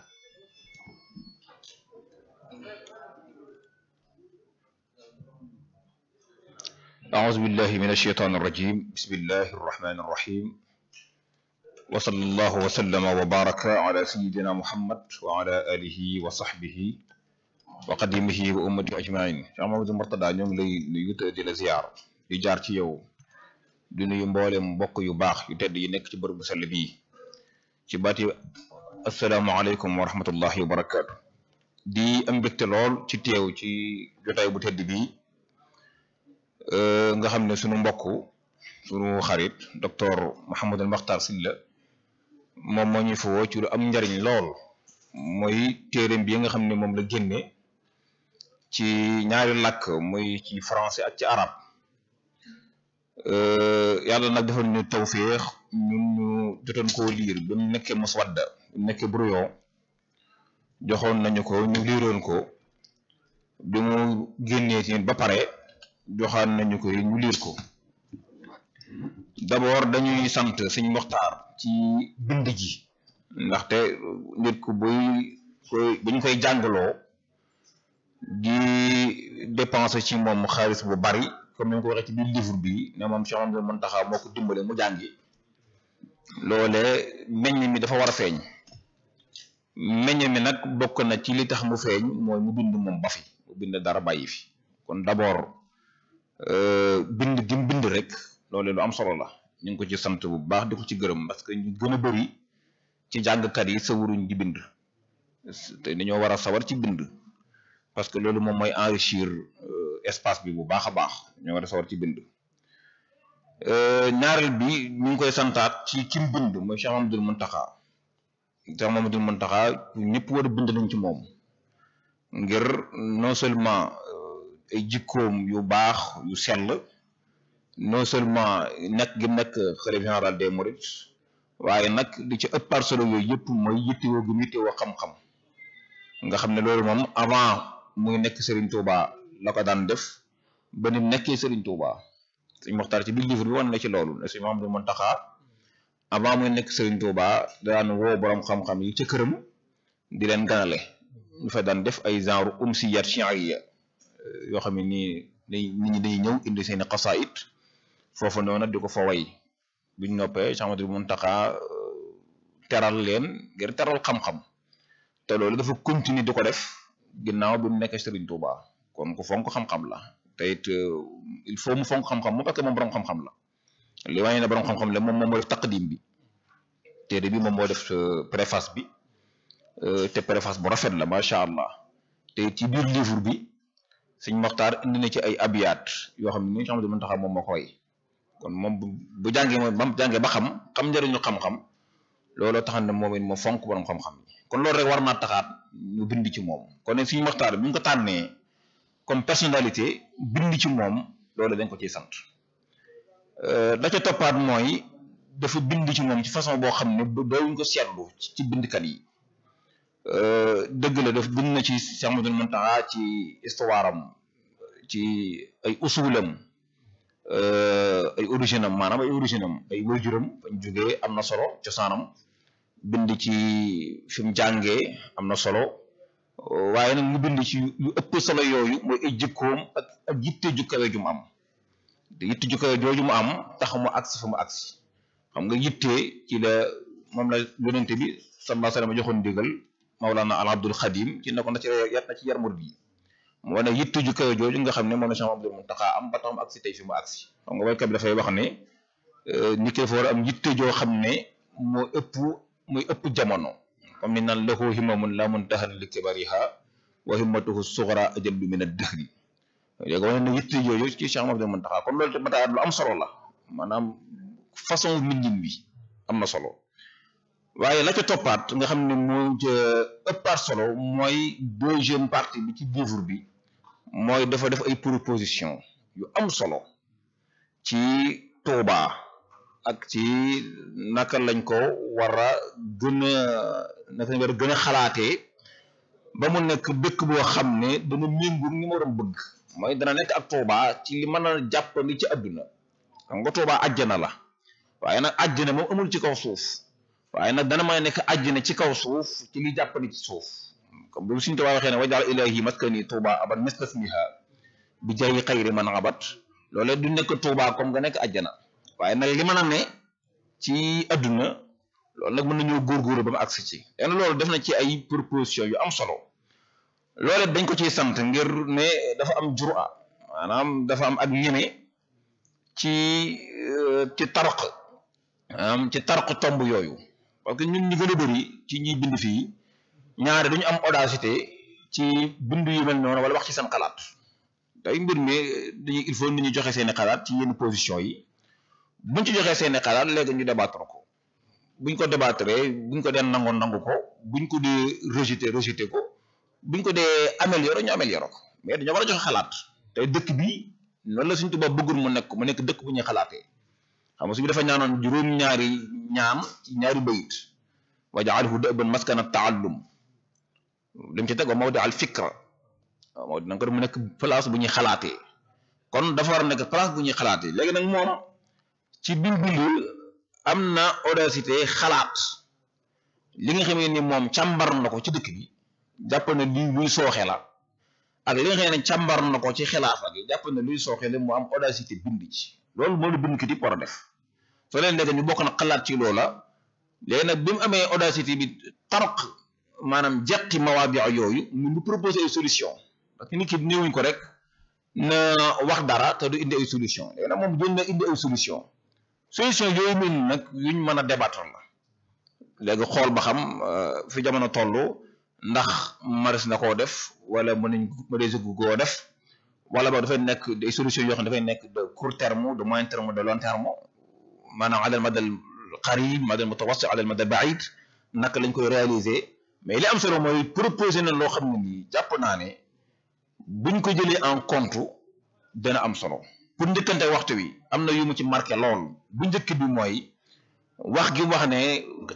أعوذ بالله من الشيطان الرجيم بسم الله الرحمن الرحيم وصلى الله وسلم وبارك على سيدنا محمد وعلى آله وصحبه وقديمه وأمته أجمعين Cheikh Mamadou Mourtada ñoo ngi lay nuyu di la ziar di jaar ci yow di nuyu mboolem mbokk yu baax yu tedd yi nekk ci bërëb bu sell bii ci baati asalaamaaleykum wa rahmatullahi wa barakaatu di am mbégte lool ci teew ci jotaay bu tedd bii nga xam ne sunu mbokk sunu xarit docteur Mouhamadou Makhtar Sylla moom moo ñu fa woo ci lu am njariñ lool mooy téereem bi nga xam ne moom la génne ci ñaari làkk muy ci français ak ci arab yàlla nag defal ñu tawféex ñun ñu jotoon koo liir ba mu nekkee muswadda ba mu nekkee brouillon joxoon nañu ko ñu liiroon ko bi mu génnee ci ba pare joxaan nañu ko ñu liir ko d'abord dañuy sant Sëñ Muxtaar ci bind ji ndaxte nit ku buñ koy jàngaloo di dépenser ci moom xaalis bu bari comme ni nga ko waxee ci biir livre bi ne moom Cheikh Mouhamadou Mountakha moo ko dimbale mu jàngi loole meññ mi dafa war a feeñ meññ mi nag bokk na ci li tax mu feeñ mooy mu bind moom ba fi mu bind dara bàyyi fi kon d'abord bind gi mu bind rek loolu lu am solo la ñu ngi ko ci sant bu baax di ko ci gërëm parce que ñu gën a bëri ci jàngkat yi sawaruñ di bind te dañoo war a sawar ci bind parce que loolu moom mooy enrichir espace bi bu baax a baax ñoo war a sawar ci bind ñaareel bi ñu ngi koy santaat ci kim bind mooy Cheikh Mamadou Mountakha Cheikh Mamadou Mountakha ñëpp war a bind nañ ci moom ngir non seulement ay jikkoom yu baax yu sell non seulement nekk gi nekk xalifa général des mourides waaye nag li ci ëpp solo yooyu yëpp mooy yittewoo gi yittewoo xam-xam nga xam ne loolu moom avant muy nekk Serigne Touba la ko daan def ba ni nekkee Serigne Touba Sëñ Muxtaar ci biir livre bi wan na ci loolu ne Sëñ Mamadou Mountakha avant muy nekk Serigne Touba daan woo borom xam-xam yi ca këram di leen ganale ñu fa daan def ay genre umsiyat shi'ariyya yoo xam ne nii nit ñi dañuy ñëw indi seen i xasaayid foofu noonu di ko fa way buñ noppee Cheikh Mamadou Mountakha teral leen ngir teral xam-xam te loolu dafa continuer di ko def ginnaaw bi mu nekk Serigne Touba kon ku fonk xam-xam la te it il faut mu fonk xam-xam moom parce que moom borom xam-xam la li wàññi ne borom xam-xam la moom moo def taqdim bi téere bi moom moo def préface bi te préface bu rafet la macha allah te ci biir livre bi Sëñ Muxtaar indi na ci ay abiyaat yoo xam ne ni Cheikh Mamadou Mountakha moom moo ko way kon moom bu jàngee moom ba mu jàngee ba xam njëriñu xam-xam looloo taxan ne moom it moo fonk borom xam-xam yi kon loolu rek war naa taxaat ñu bind ci moom kon ne Sëñ Muxtaar bi ñu ko tànnee comme personnalité bind ci moom loolu dañ ko ciy sant da ca toppaat mooy dafa bind ci moom ci façon boo xam ne doowuñ ko seetlu ci bindkat yi dëgg la daf bind na ci Cheikh Mamadou Mountakha ci histoire am ci ay usulam ay originam maanaam ay originam ay waajuram fañ jógee am na solo cosaanam bind ci fi mu jàngee am na solo waaye nag mu bind ci yu ëpp solo yooyu mooy ay jikkoom ak yitte ju kawe ju mu am te yitte ju kawe jooju mu am tax mu agsi fa mu agsi xam nga yitte ci la moom la yonente bi sallallahu alayhi wa sallam joxoon ndigal Mawlana al Abdul Xadim ci ne ko na ci yar murid yi moo ne yitte ju kawe jooju nga xam ne moom la Cheikh Mamadou Mountakha am ba tax mu agsi tey fi mu agsi xam nga waykat bi dafay wax ne nit ki dafa war a am yitte joo xam ne muy ëpp jamono comme ni naan lahu himamun la muntahan li kibariha wa himmatuhu sughra ajallu min ad-dahri léegi wane ne yitte yooyu ci Cheikh Mamadou Mountakha kon loolu tamit lu am solo la maanaam façon mbindin bi am na solo waaye la ca toppaat nga xam ne moo ca ëppaat solo mooy deuxième partie bi ci livre bi mooy dafa def ay proposition yu am solo ci Touba ak ci naka lañ ko war a gën a naka lañ war a gën a xalaatee ba mu nekk dëkk boo xam ne dana méngoog ni ma doon bëgg mooy dana nekk ak Touba ci li mën a jàppandi ci àdduna xam nga Touba àjjana la waaye nag àjjana moom amul ci kaw suuf waaye nag dana may nekk àjjana ci kaw suuf ci li jàppandi ci suuf comme bu suñu Touba waxee ne wajal ilahi maskani Touba aban mistasmiha bi jayi xayri man abat loolee du nekk Touba comme nga nekk àjjana waaye nag li mën a ne ci àdduna loolu nag mën nañoo góorgóorlu ba mu agsi ci léegi loolu def na ci ay proposition yu am solo loole dañ ko ciy sant ngir ne dafa am jura maanaam dafa am ak ñeme ci tarq tomb yooyu parce que ñun ñi gën a bëri ci ñuy bind fii ñaare dañu am audacité ci bind yu mel noonu wala wax ci seen xalaat day mbir mi dañuy il faut nit ñu joxe seeni xalaat ci yenn position yi buñ ci joxee seeni xalaat léegi ñu débattre ko buñ ko débattre buñ ko dee nangu ko buñ ko dee rejeté ko buñ ko dee amélioré ñu amélioré ko mais dañoo war a joxe xalaat tey dëkk bi noonu la Sëriñ Tuubaa bëggul mu nekk dëkk bu ñuy xalaatee xam nga su bi dafa ñaanoon juróom-ñaari ñaan ci ñaari bayit waj'alhu da'ban maskana ta'allum lim ci teg wa mawdi al fikra moo dina ko def mu nekk place bu ñuy xalaatee kon dafa war a nekk place bu ñuy xalaatee léegi nag moom ci bind am na audacité xalaat li nga xam ne moom càmbar na ko ci dëkk bi jàpp na lii luy sooxe la ak li nga xam ne càmbar na ko ci xilaafa gi jàpp na luy sooxe la mu am audacité bind ci loolu moo lu bind ki di war a def soo leen léegi ñu bokk na xalaat ci loola léegi nag bi mu amee audacité bi tarq maanaam jeqi mawaadi yooyu mu proposer ay solution parce que nit ki néewuñ ko rek na wax dara te du indi ay solution léegi nag moom jën na indi ay solution yooyu mel nag yuñ mën a débattre la léegi xool ba xam fi jamono toll ndax maris na koo def wala mënees koo def wala boog dafay nekk des solutions yoo xam ne dafay nekk de court terme de moyen terme de long terme maanaam alal madal qarib madal mutawassit alal madal baid naka lañ koy réaliser mais li am solo mooy proposer na loo xam ne nii jàpp naa ne buñ ko jëlee en compte dana am solo pour njëkkante waxtu wi am na yu mu ci marqué lool bu njëkk bi mooy wax gi wax ne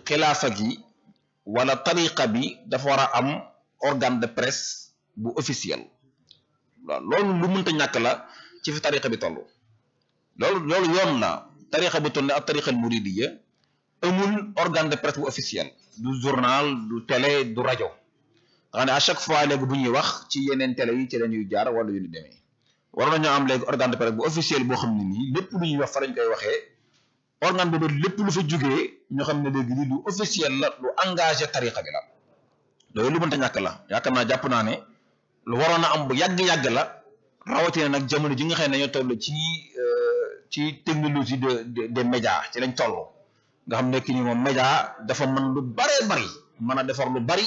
xilaafa gi wala tariqa bi dafa war a am organe de presse bu officiel waaw loolu lu mënta ñàkk la ci fi tariqa bi toll loolu yoon la tariqa bu toll ne ak tariqa muridiyya amul organe de presse bu officiel du journal du télé du rajo xam ne à chaque fois léegi bu ñuy wax ci yeneen télé yi ci la ñuy jaar wala yu ñu demee war nañoo am léegi organe de presse bu officiel boo xam ne nii lépp lu ñuy wax fa lañ koy waxee organe boobu lépp lu fa jógee ñu xam ne léegi lii lu officiel la lu engagé tariqa bi la loolu lu mënta ñàkk la yaakaar naa jàpp naa ne lu waroon a am bu yàgg-yàgg la rawatina nag jamono ji nga xam ne dañoo toll ci technologie de médias ci lañ toll nga xam nekk ni moom média dafa mën lu baree bari mën a defar lu bari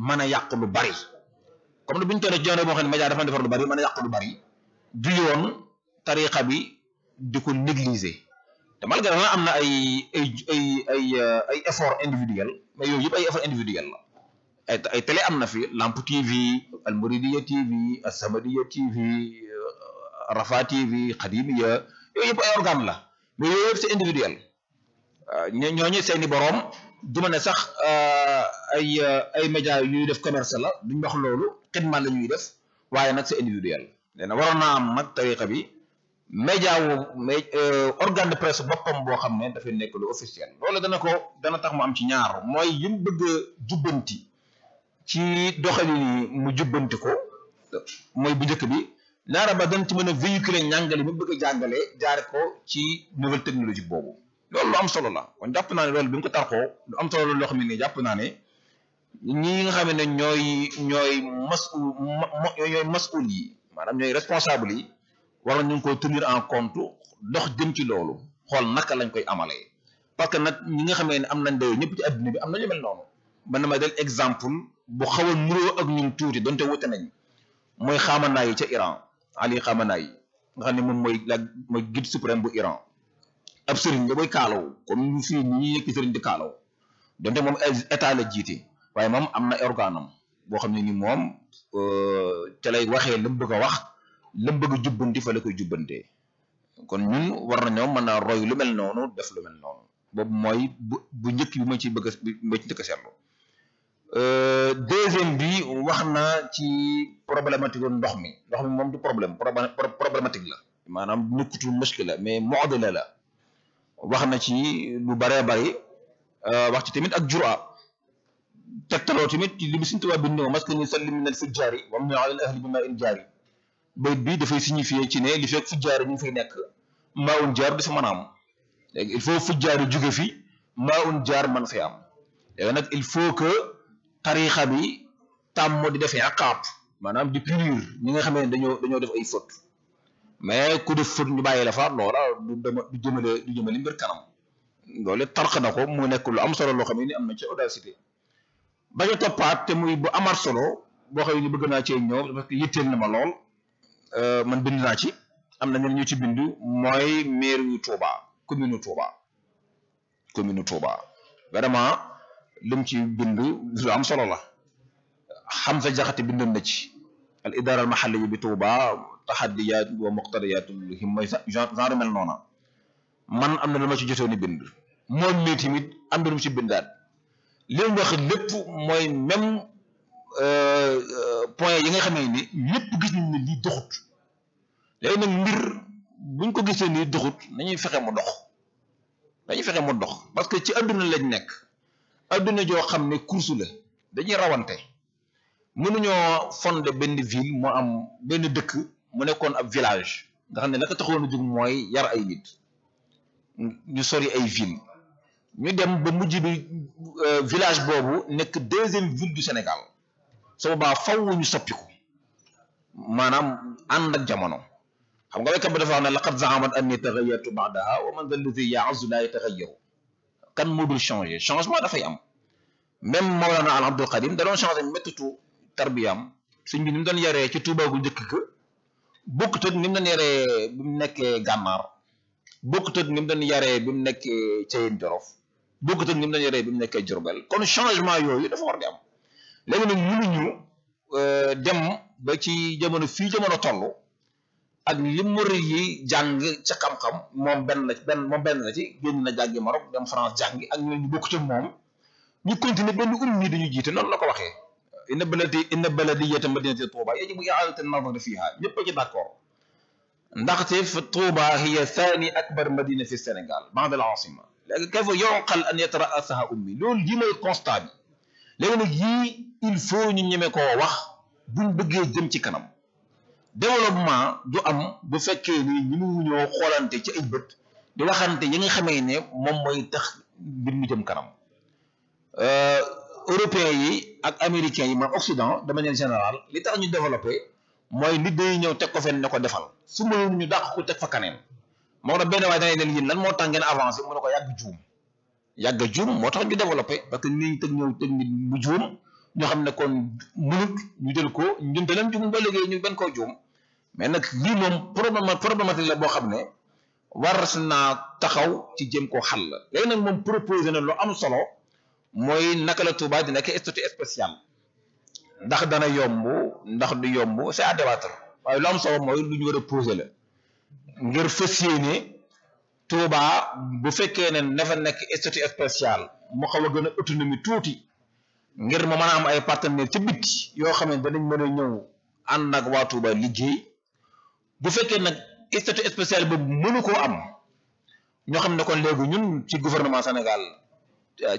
mën a yàq lu bari comme ne bu ñu toll ci jamono boo xam ne média dafa defar lu bari mën a yàq lu bari du yoon tariqa bi di ko négliger te malgré na am na ay effort individuel mais yooyu yëpp ay effort individuel la ay télé am na fi Lamp TV Al Mouridiyyah TV As-Samadiyya TV Rafa TV Khadimiyya yooyu yëpp ay organe la mais yooyu yëpp c'est individuel ñooñu seeni boroom duma ne sax ay médias yu ñuy def commerce la duñ wax loolu xidma la ñuy def waaye nag c'est individuel léegi waroon naa am nag tariqa bi média organe de presse boppam boo xam ne dafay nekk lu officiel loolu dana tax mu am ci ñaar mooy yim bëgg a jubbanti ci doxalin yi mu jubbanti ko mooy bu njëkk bi ñaara ba dañ ci mën a véhiculer njàngale mu bëgg a jàngale jaare ko ci nouvelle technologie boobu loolu lu am solo la kon jàpp naa ne loolu bi mu ko tarxoo lu am solo la loo xam ne jàpp naa ne ñi nga xam ne ñooy masul yi maanaam ñooy responsable yi war nañu ko tenir en compte dox jëm ci loolu xool naka lañ koy amalee parce que nag ñi nga xamee ne am nañ dayoo ñëpp ci adduna bi am nañu mel noonu man dama del exemple bu xaw a nuroo ak ñun tuuti donte wute nañ mooy Khamenei yi ca Iran Ali Khamenei yi nga xam ne moom mooy guide suprême bu Iran ab sëriñ la booy kaalaw comme ñu fii ñi yëkki sëriñ di kaalaw donte moom état la jiite waaye moom am na organe am boo xam ne ni moom ca lay waxee la mu bëgg a wax la mu bëgg a jubbanti fa la koy jubbantee kon ñun war nañoo mën a roy lu mel noonu def lu mel noonu boobu mooy bu njëkk bi ma ci bëgg ma ci njëkk a seetlu deuxième bi wax na ci problématique ndox mi moom du problématique la maanaam nekkutul muskila mais mu'dila la wax na ci lu bëree bëri wax ci tamit ak jura tegtaloo tamit li mu Sëriñ Tuubaa bind maskani sallim min al fujjaari wa amni ala al ahli bi maa in jaari bayit bi dafay signifier ci ne li fekk fujjaari ñu ngi fay nekk maa un jaar dafa mën a am léegi il faut fujjaari jóge fi maa un jaar man fay am léegi nag il faut que tarixa bi tàmm di defee aqaab maanaam di punir ñi nga xamee ne dañoo def ay faute mais ku def faute ñu bàyyi la fa loola du jëmale mbir kanam loolu tarq na ko mu nekk lu am solo loo xam ne ni am na ci audacité ba ca toppaat te muy bu amaat solo boo xam ne ni bëgg naa cee ñëw parce que yitteel na ma lool man bind naa ci am na ñenn ñu ci bind mooy maire yu Touba commune Touba vraiment lim ci bind lu am solo la Hamza Jaxate bindoon na ci al idara al mahalli bi Touba tahaddiyat wa muqtadiyaatul himma genre mel noona man am na lu ma ci jotoon bind moom mii tamit am na lu mu ci bindaat li mu wax lépp mooy même point yi nga xamee ni ñëpp gis nañ ne lii doxut léegi nag mbir buñ ko gisee nii doxut nañuy fexe mu dox parce que ci adduna lañ nekk adduna joo xam ne course la dañuy rawante mënuñoo fondé benn ville moo am benn dëkk mu nekkoon ab village nga xam ne la ko taxoon a jóg mooy yar ay nit ñu sori ay ville ñu dem ba mujj bi village boobu nekk deuxième ville du Sénégal su boobaa faw ñu soppiku maanaam ànd ak jamono xam nga waykat ba dafa wax ne laqad zaamat anni taxayyartu ba'daha wa man dhal ladhi ya'azzu la yataxayyaru kan moo dul changé changement dafay am même Mawlana al Abdul Qadim da doon changé méttitu tarbiyam sëñ bi ni mu doon yaree ci Tuubaa gu njëkk ga bokkut ak ni mu doon yaree bi mu nekkee Gànnaar bokkut ak ni mu doon yaree bi mu nekkee Ceyeen Jolof bokkut ak ni mu doon yaree bi mu nekkee Jurbel kon changement yooyu dafa war di am léegi nag mënuñu dem ba ci jamono fii jamono toll ak li murid yi jàng ca xam-xam moom benn la ci génn na jàngi Maroc dem France jàngi ak ñu bokkut ak moom ñu continuer benn ummi dañu jiite noonu la ko waxee inna baladiyata madinati Touba yajibu i'adatu an-nazar fiha ñëpp a ci d'accord ndaxte fa Touba hiya thani akbar madina fi Sénégal ba'da al-asima léegi kayfa yuqal an yatara'asaha ummi loolu yi mooy constat bi léegi nag yii il faut ñu ñeme koo wax buñ bëggee jëm ci kanam développement du am bu fekkee ni ñu ñoo xoolante ci ay bët di waxante yi nga xamee ne moom mooy tax mbir mi jëm kanam européens yi ak américains yi man Occident de manière générale li tax ñu développé mooy nit dañuy ñëw teg ko fenn ne ko defal su mënoon ñu dàq ko teg fa kaneen moo tax benn waaye dangay leen yéen lan moo tax ngeen avancé mu ne ko yàgg juum moo tax ñu développé parce que nit ñi teg nit bu juum ñoo xam ne kon mënut ñu jël ko ñun daleen juum ba léegi ñu benn koo juum mais nag lii moom problématique la boo xam ne war naa taxaw ci jëm koo xal la léegi nag moom proposé na lu am solo mooy naka la Touba di nekk statut spécial ndax dana yomb ndax du yomb c'est à débattre waaye lu am solo mooy lu ñu war a posé la ngir fas yéene Touba bu fekkee ne dafa nekk statut spécial mu xaw a gën a autonomie tuuti ngir mu mën a am ay partenaires ci biti yoo xam ne danañ mën a ñëw ànd ak waa Touba liggéey bu fekkee nag statut spécial boobu mënu koo am ñoo xam ne kon léegi ñun ci gouvernement Sénégal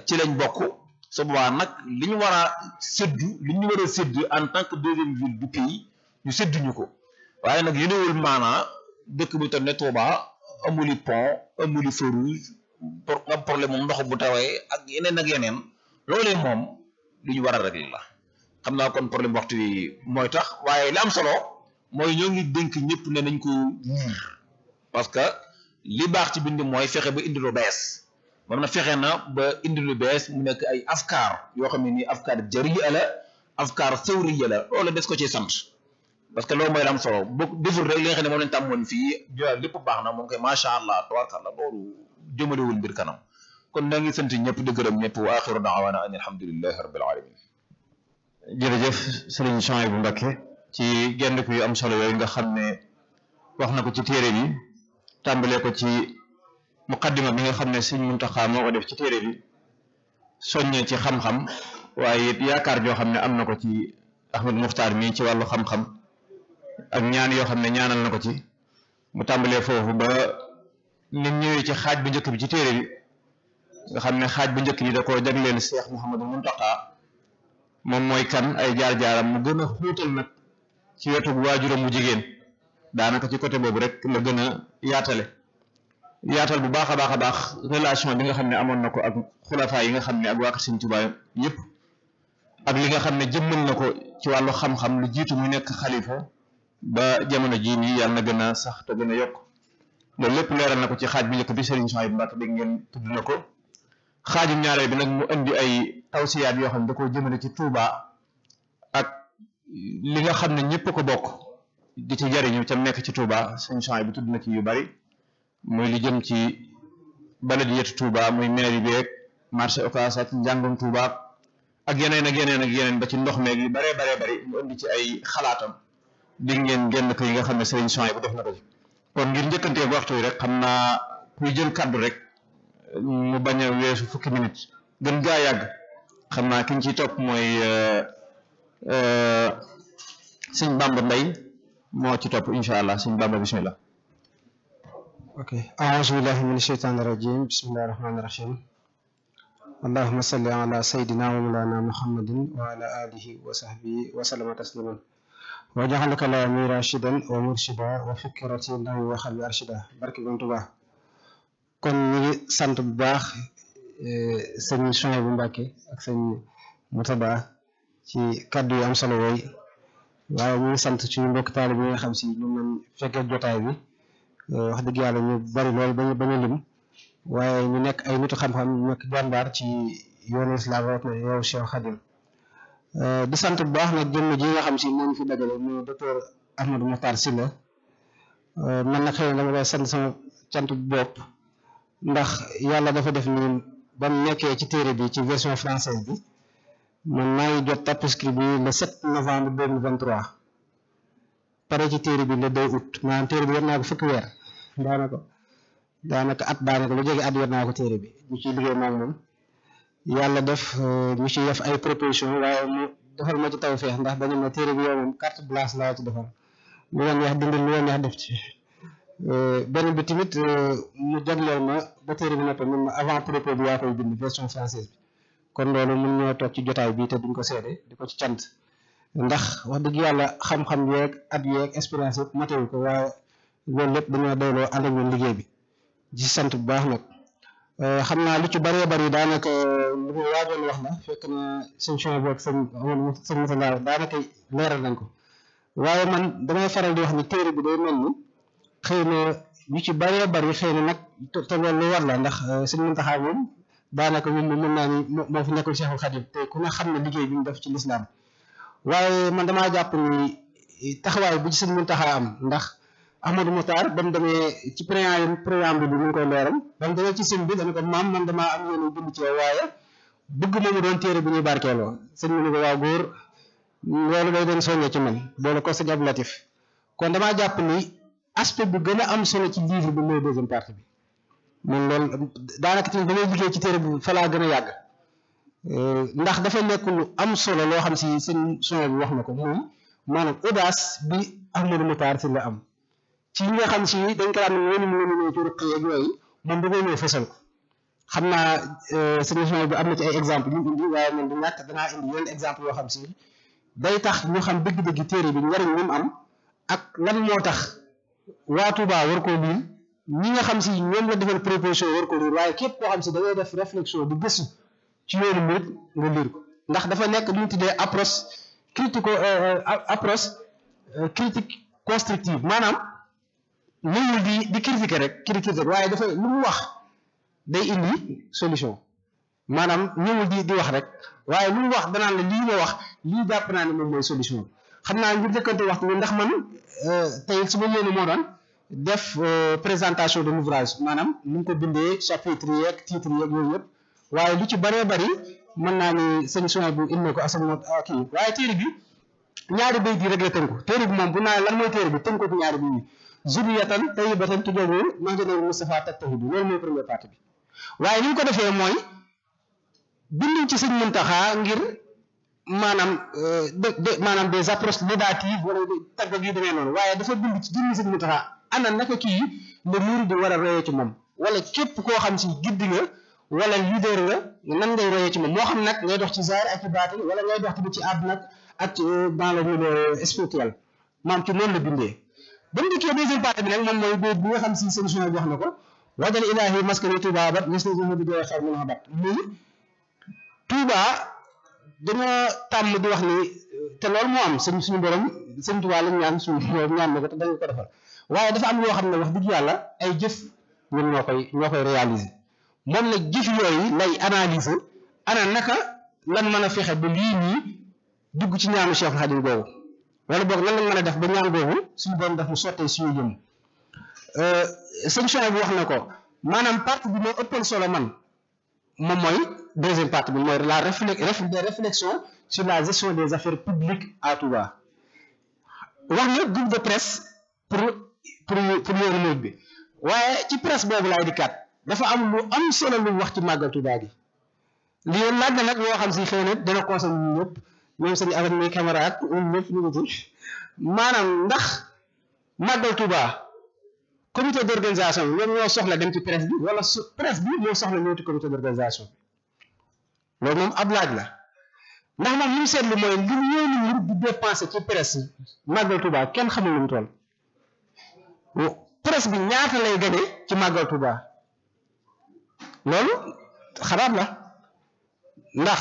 ci lañ bokk su boobaa nag li ñu war a séddu en tant que deuxième ville du pays ñu sédduñu ko waaye nag yénewul maanaa dëkk bu toll ne Touba amuli pont amuli feu rouge am problème moom ndox bu tawee ak yeneen loolee moom lu ñu war a régler la xam naa kon problème waxtu wi mooy tax waaye li am solo mooy ñoo ngi dénk ñëpp ne nañ ko liir parce que li baax ci bind mooy fexe ba indi lu bees war na fexe na ba indi lu bees mu nekk ay afkaar yoo xam ne nii afkaar jariya la afkaar sawriya la loolu des ko ci sant parce que loolu mooy la am solo boo deful rek li nga xam ne moom lañ tàmmoon fii joxe lépp baax na moom koy macha allah tabaarkalla loolu jëmalewul mbir kanam kon na ngi sant ñëpp di gërëm ñëpp wa axiru daawaana an alhamdulillahi rabbil alamin jërëjëf Serigne Souhaïbou Mbacké ci genn yu am solo yooyu nga xam ne wax na ko ci téere bi tàmbalee ko ci muqaddima bi nga xam ne Serigne Mountakha moo ko def ci téere bi soññee ci xam-xam waaye it yaakaar joo xam ne am na ko ci Ahmed Muxtaar mii ci wàllu xam-xam ak ñaan yoo xam ne ñaanal na ko ci mu tàmbalee foofu ba nit ñëwee ci xaaj bu njëkk bi ci téere bi nga xam ne xaaj bu njëkk bi da koo jagleel Cheikh Mouhamadou Mountakha moom mooy kan ay jaar-jaaram mu gën a xuutal nag ci wetu waajuram mu jigéen daanaka ci côté boobu rek la gën a yaatal bu baax a baax relation bi nga xam ne amoon na ko ak xulafaa yi nga xam ne ak waa Sëriñ Tuubaa yëpp ak li nga xam ne jëmmal na ko ci wàllu xam-xam lu jiitu mu nekk xalifa ba jamono jii nii yàlla na gën a sax te gën a yokk loolu lépp leeral na ko ci xaaj bi njëkk bi Serigne Souhaïbou Mbacké dégg ngeen tudd na ko xaaju ñaareel bi nag mu indi ay tawsiyaat yoo xam ne da koo jëmale ci Touba ak li nga xam ne ñëpp ko bokk di ci jariñu ca nekk ci Touba Serigne Souhaïbou tudd na ci yu bari muy li jëm ci baladiyatu Touba muy mairie beeg marché Ocass ak njàngum Touba ak yeneen ba ci ndox meeg yu baree bari mu indi ci ay xalaatam di ngeen génn ko yi nga xam ne Serigne Souhaïbou def na ko ci kon ngir njëkkantee waxtu yi rek xam naa kuy jël kaddu rek mu bañ a weesu fukki minute gën gaa yàgg xam naa ki ñu ciy topp mooy sëñ Bamba Mbaye moo ci topp incha allah sëñ Bamba bismillah. ok a'uuzu billahi min asheytaani rajim bismillahi rahmaani rahim allahumma salli ala sayyidina wa mawlana muhammadin wa ala alihi wa sahbihi wa sallama tasliman wa jaxal kalaami rashidan wa murshida wa fikrati nawi wa xalbi arshida barke Borom Tuubaa kon ñu ngi sant bu baax sëñ Souhaïbou Mbacké ak sëñ Murtada ci kaddu yu am solo yooyu waaye ñu ngi sant suñu mbokk taalibe bi nga xam si ñu mën fekkee jotaay bi wax dëgg yàlla ñu bari lool bañ a lim waaye ñu nekk ay nitu xam-xam ñu nekk jàmbaar ci yoonu islam rawat na yow Cheikh Khadim di sant bu baax nag jëmm ji nga xam si moom fi dajale muy docteur Ahmadou Mokhtar Sylla man nag xëy na dama koy sant sama cant bu bopp ndax yàlla dafa def ni ba mu nekkee ci téere bi ci version française bi man maa ngi jot tapuscrit bi le 7 novembre 2023 pare ci téere bi le 2 août maanaam téere bi yor naa ko fukki weer daanaka lu jege at yor naa ko téere bi ñu ciy liggéey maag moom yàlla def ñu ci def ay proposition waaye mu defal ma ci tawfeex ndax dañu ma téere bi yow moom carte blanche laa ci defal lu leen wax dindal lu leen wax def ci benn bi tamit mu jagleel ma ba téere bi noppi mun ma avant propos bi yaa koy bind version française bi kon loolu mun ñoo toog ci jotaay bi te duñ ko seede di ko ci cant ndax wax dëgg yàlla xam-xam yeeg at yeeg expérience yëpp matewu ko waaye loolu lépp dañoo doyloo ànd ak ñun liggéey bi di sant bu baax nag xam naa lu ci bëree bëri daanaka lu ma waajoon wax la fekk na sëñ Souhaïbou ak sëñ Murtada daanaka leeral nañ ko waaye man damay faral di wax ni téere bi day mel ni xëy na yu ci bëree bëri xëy na nag te loolu lu war la ndax sëñ Mountakha moom daanaka ñun mën naa ni moo fi nekkul Cheikhul Khadim te ku ne xam ne liggéey bi mu def ci lislaam waaye man damaa jàpp ni taxawaay bi ci sëñ Mountakha am ndax Ahmadou Mokhtar ba mu demee ci préambule bi mu ngi koy leeral ba mu demee ci sëñ bi dana ko maam man damaa am yéen bind ci waaye bëgg moomu doon téere bi ñuy barkeeloo sëñ bi ni ko waa góor loolu day doon soññee ci man boole ko sëñ Abdou Latif kon damaa jàpp ni aspect bu gën a am solo ci livre bi mooy deuxième partie bi man loolu daanaka tamit damay liggéey ci téere bi fa laa gën a yàgg ndax dafa nekk lu am solo loo xam si sëñ Souhaïbou bi wax na ko moom maanaam audace bi Ahmadou Mokhtar Sylla am ci ñi nga xam si dañ ko daan wéni mu ñëw ci ruq yeeg yooyu moom da koy ñëw fësal ko xam naa sëñ Souhaïbou bi am na ci ay exemple yu indi waaye man du ñàkk danaa indi yeneen exemple yoo xam si day tax ñu xam dëgg-dëgg téere bi njariñ li mu am ak lan moo tax waa Touba war koo liir ñi nga xam si ñoom la defal proposition war koo liir waaye képp koo xam si da ngay def réflexion di gëstu ci yoonu murid nga liir ko ndax dafa nekk lu ñu tuddee approche critique constructive maanaam ñëwul di critiquer rek waaye dafa lu mu wax day indi solution maanaam ñëwul di wax rek waaye lu mu wax danaan la lii ma wax lii jàpp naa ne moom mooy solution xam naa ngir jëkkante waxtu bi ndax man tey su ma yéene moo doon def présentation de l'ouvrage maanaam nu ngi ko bindee chapitre yeeg titre yeeg yooyu yëpp waaye lu ci bëree bëri mën naa ni sëñ Sonia bu indi ko ak kii waaye téere bi ñaari bayt yi rek la tënku téere bi moom bu naa lan mooy téere bi tënku ko ñaari bayt yi zurriyatan tayyibatan tujabu mahjadal Mustafa tattahidu loolu mooy première partie bi waaye ni ñu ko defee mooy binduñ ci sëñ Muntaxa ngir maanaam des approches négatives wala tagg gi demee noonu waaye dafa bind ci jëmmi sëñ Muntaxa ana naka kii le murid di war a royee ci moom wala képp koo xam si giddi nga wala leader nga nan ngay royee ci moom moo xam nag ngay dox ci zaahir ak ci baatin wala ngay dox tamit ci àdduna ak dans le milieu spirituel maam ci noonu la bindee ba mu dikkee deuxième partie bi nag moom mooy bi nga xam si seen suñu wax na ko wajal ilaahi maskani Touba bat gis nañu di joxe xeer mu na bat muy Touba dañoo tàmm di wax ni te loolu moo am suñu borom sëñ Touba lañ ñaan suñu borom ñaan na ko te dañu ko defal waaye dafa am yoo xam ne wax dëgg yàlla ay jëf ñun ñoo koy réaliser moom nag jëf yooyu lay analyser ana naka lan mën a fexe ba lii nii dugg ci ñaanu Cheikh Khadim googu wala boog lan lañ mën a def ba ñaan googu suñu borom daf mu sottee suñu jëm sëñ Sonia bu wax na ko maanaam partie bi moo ëppal solo man moom mooy deuxième partie bi mooy des réflexions sur la gestion des affaires publiques à Touba wax na groupe de presse pour yoonu murid bi waaye ci presse boobu laay dikkaat dafa am lu am solo lu wax ci màggal Touba gi li yoon laaj na nag yoo xam si xëy na dana conseil ñu ñëpp ñoom seen avec mes camarades ñun ñëpp ñu ngi ci maanaam ndax màggal Touba comité d'organisation bi ñoom ñoo soxla dem ci presse bi wala presse bi moo soxla ñëw ci comité d'organisation bi loolu moom ab laaj la ndax moom li mu seetlu mooy li ñoonu murid di dépensé ci presse màggal Touba kenn xamul lu mu toll presse bi ñaata lay gane ci màggal Touba loolu xalaat la ndax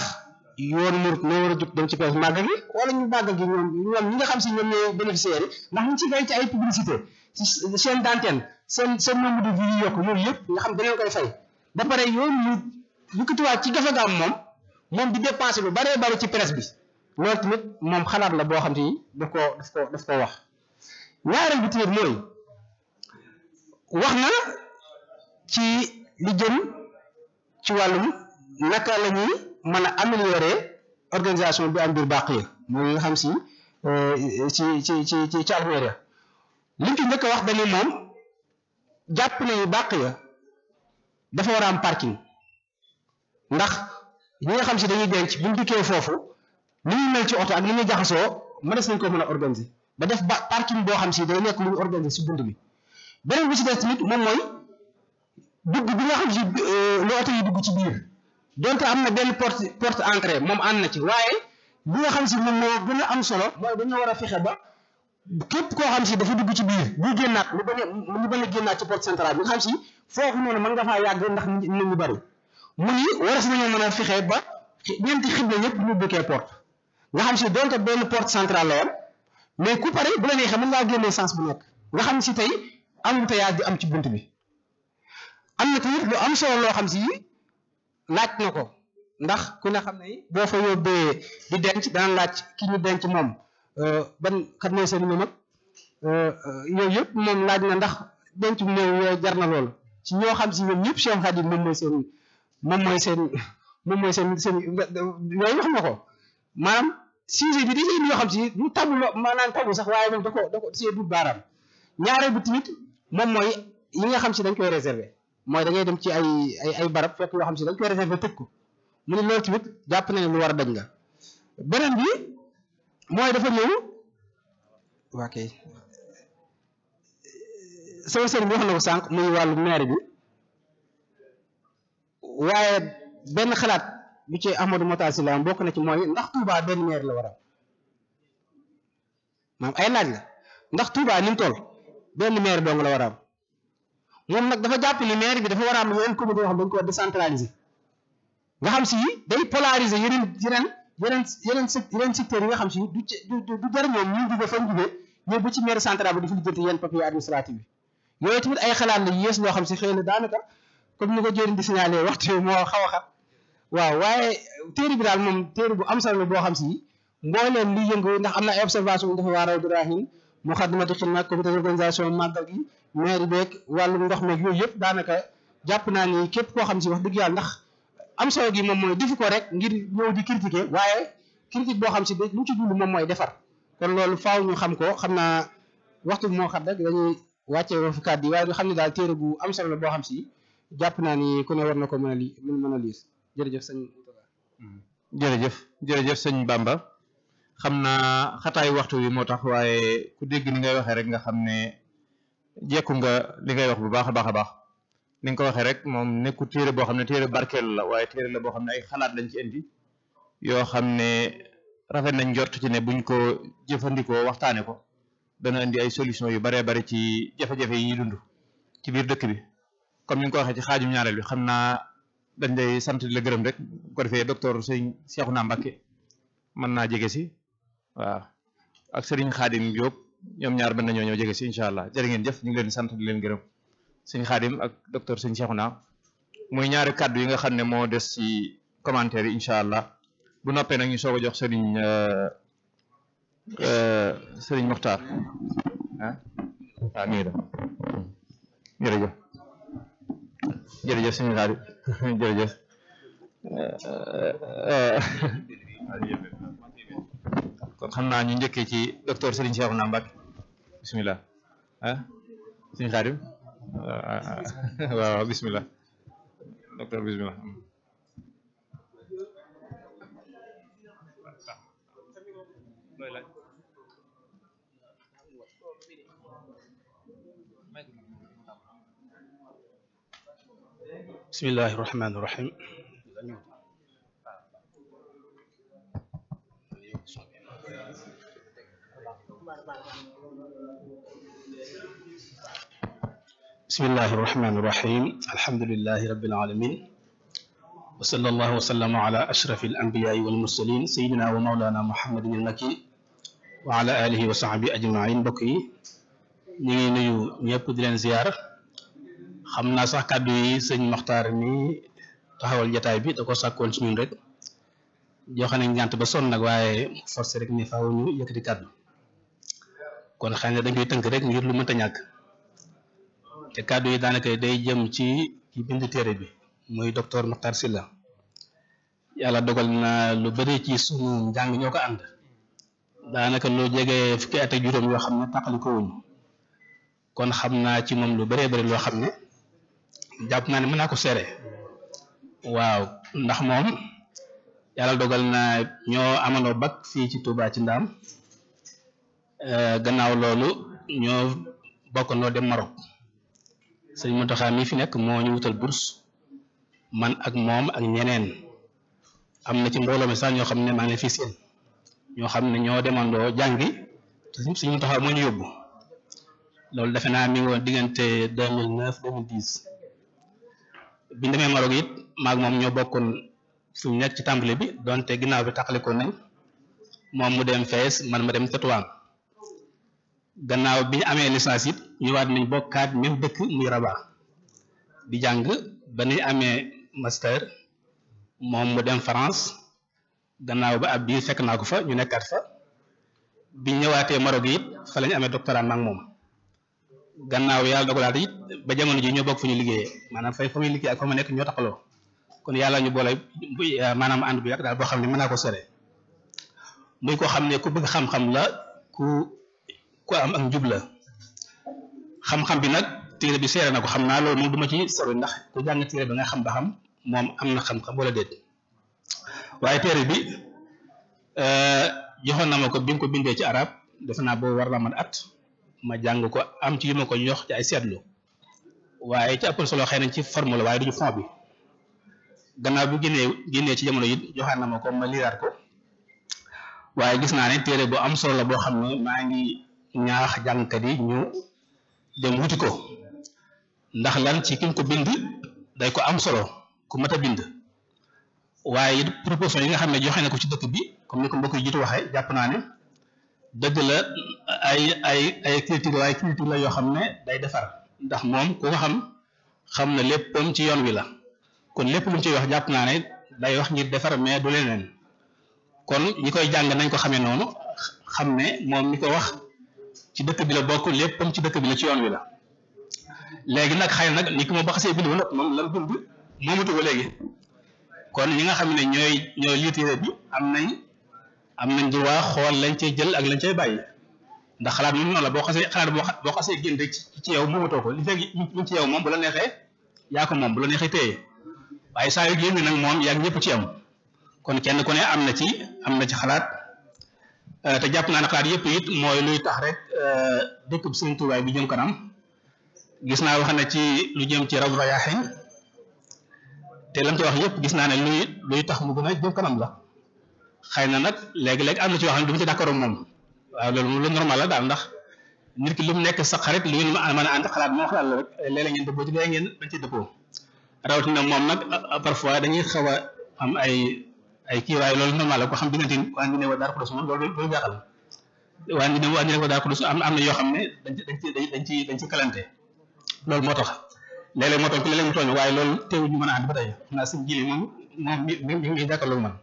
yoon murid moo war a jóg dem ci presse màggal gi wala ñu màggal gi ñoom ñi nga xam si ñoom ñooy bénéficiaires yi ndax ñu ci gay ci ay publicité ci chaîne d'antenne seen nombre de vues yi yokk yooyu yëpp nga xam dañoo koy fay ba pare yoon mu yëkkatiwaat ci gafagaam moom di dépensé lu baree bari ci presse bi loolu tamit moom xalaat la boo xam te ni daf ko wax ñaareel bi tamit mooy wax na ci li jëm ci wàllum naka la ñuy mën a améliorer organisation bi am biir bàq ya mooy nga xam si ci Almeria li mu ci njëkk a wax dañu moom jàpp nañu bàq ya dafa war a am parking ndax ñi nga xam si dañuy denc bu ñu dikkee foofu ni ñuy mel ci oto ak ni ñuy jaxasoo mënees nañ ko mën a organiser ba def parking boo xam si day nekk lu ñu organiser si bunt bi beneen bi ci des tamit moom mooy dugg bi nga xam si lu oto yi dugg ci biir donte am na benn porte entrée moom ànd na ci waaye li nga xam si moom moo gën a am solo mooy dañoo war a fexe ba képp koo xam si dafa dugg ci biir buy génnaat mu bañ a génnaat ci porte centrale bi nga xam si foofu noonu mën nga faa yàgg ndax nit ñu bari mu ni waras nañoo mën a fexe ba ñeenti xibla yëpp ñu bukkee porte nga xam si donte benn porte centrale la woon mais ku pare bu la neexee mën ngaa génnee sens bu nekk nga xam si tey embouteillage di am ci bunt bi am na tamit lu am solo loo xam si laaj na ko ndax ku ne xam ne boo fa yóbbee di denc daan laaj ki ñu denc moom ban kat mooy seen ñoom ak yooyu yëpp moom laaj na ndax denc néew yooyu jar na loolu ci ñoo xam si ñoom ñëpp Cheikh Khadim moom mooy seen yooyu wax na ko maanaam sujet bi dañuy indi yoo xam si du tabu maanaam tabu sax waaye moom da ko see du baaraam ñaareel bi tamit moom mooy yi nga xam si dañ koy réserver mooy da ngay dem ci ay barab fekk yoo xam si dañ koy réserver tëj ko mu ne loolu tamit jàpp na ne lu war a dañ la beneen bi mooy dafa ñëw waa kay sama sëriñ bi wax na ko sànq muy wàllu maire bi waaye benn xalaat bu ci Ahmadou Matar Sylla bokk na ci mooy ndax Touba benn maire la war a am ay laaj la ndax Touba ni mu toll benn maire dong la war a am moom nag dafa jàpp ni maire bi dafa war a am yeneen comité yoo xam dañ ko décentraliser nga xam si day polariser yeneen secteurs yi nga xam si du jar ñoom ñu jóge fañ jóge ñëw ba ci maire central bi dafa lijjanti yenn papier administratif yi yooyu tamit ay xalaat la yées loo xam si xëy na daanaka comme ni ko jëriñ di signalé waxtu moo xaw a xat waaw waaye téere bi daal moom téere bu am solo la boo xam si mbooleem li yëngu ndax am na ay observation bu dafa waa Rawdu Rayaahiin Muxaddamatul Xidma comité d'organisation màggal gi maire beeg wàllum ndox meeg yooyu yëpp daanaka jàpp naa ni képp koo xam si wax dëgg yàlla ndax am solo gi moom mooy defu ko rek ngir ñëw di critiquer waaye critique boo xam si lu mu ci jublu moom mooy defar kon loolu faaw ñu xam ko xam naa waxtu bi moo xam rek dañuy wàcce wa fu kàddu yi waaye du xam ne daal téere bu am solo la boo xam si jàpp naa ni ku ne war na ko mën a liir jërëjëf sëñ jërëjëf sëñ Bamba xam naa xataayu waxtu wi moo tax waaye ku dégg ni ngay waxee rek nga xam ne jekku nga li ngay wax bu baax a baax a baax ni nga ko waxee rek moom nekku téere boo xam ne téere barkeel la waaye téere la boo xam ne ay xalaat lañ ci indi yoo xam ne rafet nañ njort ci ne buñ ko jëfandikoo waxtaane ko dana indi ay solution yu baree bari ci jafe-jafe yi ñuy dund ci biir dëkk bi comme ni nga ko waxee ci xaajum ñaareel bi xam naa dañ lay sant di la gërëm rek bu ko defee docteur sëñ Cheikhouna Mbacké mën naa jege si waaw ak sëriñ Khadim Diop ñoom ñaar mën nañoo ñëw jege si incha allah jërë ngeen jëf ñu ngi leen di sant di leen gërëm sëñ Khadim ak docteur sëñ Cheikhouna muy ñaari kàddu yi nga xam ne moo des ci commentaire yi incha allah bu noppee nag ñu soog a jox sëriñ Mokhtar ah waaw mi ngi dem jërëjëf sëñ Khadim jërëjëf kon xam naa ñu njëkkee ci docteur Serigne Cheikhouna Mbacké bismillah ah sëñ Khadim waaw bismillah docteur bismillah bismillahi rahmaani rahim bismillahi rahmaani rahim alhamdulillahi rabbil alamin wa sallallahu wa sallama ala ashrafi al anbiyaai wal mursalin sayyidina wa mawlana muhammadin al makin wa ala alihi wa sahbihi ajmain mbokk yi ñu ngi nuyu ñëpp di leen ziyaar xam naa sax kàddu yi sëñ Mokhtar mi taxawal jataay bi da ko sàkkoon ci ñun rek joxe nañ ngànt ba sonn nag waaye forcé rek ni faaw ñu yëkkati kàddu kon xëy na dañ koy tënk rek ngir lu mënta ñàkk te kàddu yi daanaka day jëm ci ki bind téere bi muy docteur Makhtar Sylla yàlla dogal na lu bëri ci sunu njàng ñoo ko ànd daanaka loo jege fukki at ak juróom yoo xam ne tàqali ko wuñ kon xam naa ci moom lu bëree bëri loo xam ne jàpp naa ne mën naa ko seere waaw ndax moom yàlla dogal na ñoo amandoo bac fii ci Touba ci Ndaam gannaaw loolu ñoo bokkandoo dem Maroc sëñ Mountakha mii fi nekk moo ñu wutal bourse man ak moom ak ñeneen am na ci mbooloo mi sax ñoo xam ne maa ngi leen fi seen ñoo xam ne ñoo demandoo jàngi te sëñ Mountakha moo ñu yóbbu loolu defe naa mi ngi woon diggante 2009 2010 bi ñu demee Maroc it maag moom ñoo bokkoon fu ñu nekk ci tàmbali bi donte ginnaaw bi tàqalikoo nañ moom mu dem Fès man ma dem Tétouan gannaaw bi ñu amee licence it ñëwaat nañ bokkaat même dëkk muy Rabat di jàng ba ñu amee master moom mu dem France gannaaw ba ab biir fekk naa ko fa ñu nekkaat fa bi ñëwaatee Maroc it fa la ñu amee doctorat maag moom gannaaw yàlla dogalaat it ba jamono ji ñoo bokk fu ñu liggéeyee maanaam fa muy liggéey ak fa mu nekk ñoo taxaloo kon yàlla ñu boole maanaam ànd bu yàgg daal boo xam ne mën naa ko sore muy ko xam ne ku bëgg xam-xam la ku am ak njub la xam-xam bi nag téere bi seere na ko xam naa loolu moom du ma ci sori ndax ku jàng téere bi nga xam ba xam moom am na xam-xam wala déet waaye téere bi joxoon na ma ko bi mu ko bindee ci arab defe naa boo war na man at ma jàng ko am ci yu ma ko jox ci ay seetlu waaye ci ëppal solo xëy nañ ci forme la waaye du ñu fond bi gannaaw bi génnee ci jamono yi joxaat na ma ko ma liiraat ko waaye gis naa ne téere bu am solo la boo xam ne maa ngi ñaax jàngkat yi ñu dem wuti ko ndax lan ci ki ko bind day ko am solo ku mat a bind waaye it proposition yi nga xam ne joxe na ko ci dëkk bi comme ni ko mbokk yi jiitu waxee jàpp naa ne dëgg la ay critique waaye critique la yoo xam ne day defar ndax moom ku ko xam na léppam ci yoon wi la kon lépp lu mu ciy wax jàpp naa ne day wax ngir defar mais du leneen kon ñi koy jàng nañ ko xamee noonu xam ne moom mi ko wax ci dëkk bi la bokk léppam ci dëkk bi la ci yoon wi la léegi nag xëy nag ni ko moom ba xasee bind ba nag moom lan bind moomatu ko léegi kon ñi nga xam ne ñooy lii téere bi am nañ droit xool lañ cay jël ak lañ cay bàyyi ndax xalaat moom noonu la boo xasee génn rek ci yow moomatoo ko li fekk ñu ci yow moom bu la neexee yaa ko moom bu la neexee téye waaye saa yu génn nag moom yaa ñëpp ci am kon kenn ku ne am na ci xalaat te jàpp naa ne xalaat yëpp it mooy luy tax rek dëkk bi Sëriñ Tuubaa bi jëm kanam gis naa wax na ci lu jëm ci Rawdu Rayaahiin te lam ci wax yëpp gis naa ne luy tax mu gën a jëm kanam la xëy na nag léegi-léegi am na ci yoo xam ne du ma ci d'accord ak moom waaw loolu lu normal la daal ndax nit ki lu mu nekk sa xarit lu ngeen mën a ànd xalaat moo xalaat la rek léeg-léeg ngeen dëppoo ci léeg ngeen bañ ci dëppoo rawatina moom nag parfois dañuy xaw a am ay kii waaye loolu normal la ko xam diggante waa ngi ne wa Daaru Xudoos moom loolu jaaxal waa ngi ne wa Daaru Xudoos am na yoo xam ne dañ ci kalante loolu moo tax léeg-léeg moo tax léeg-léeg mu tooñ waaye loolu teewul ñu mën a ànd ba tey xam naa suñ jili moom mi ngi jàkkaarloo man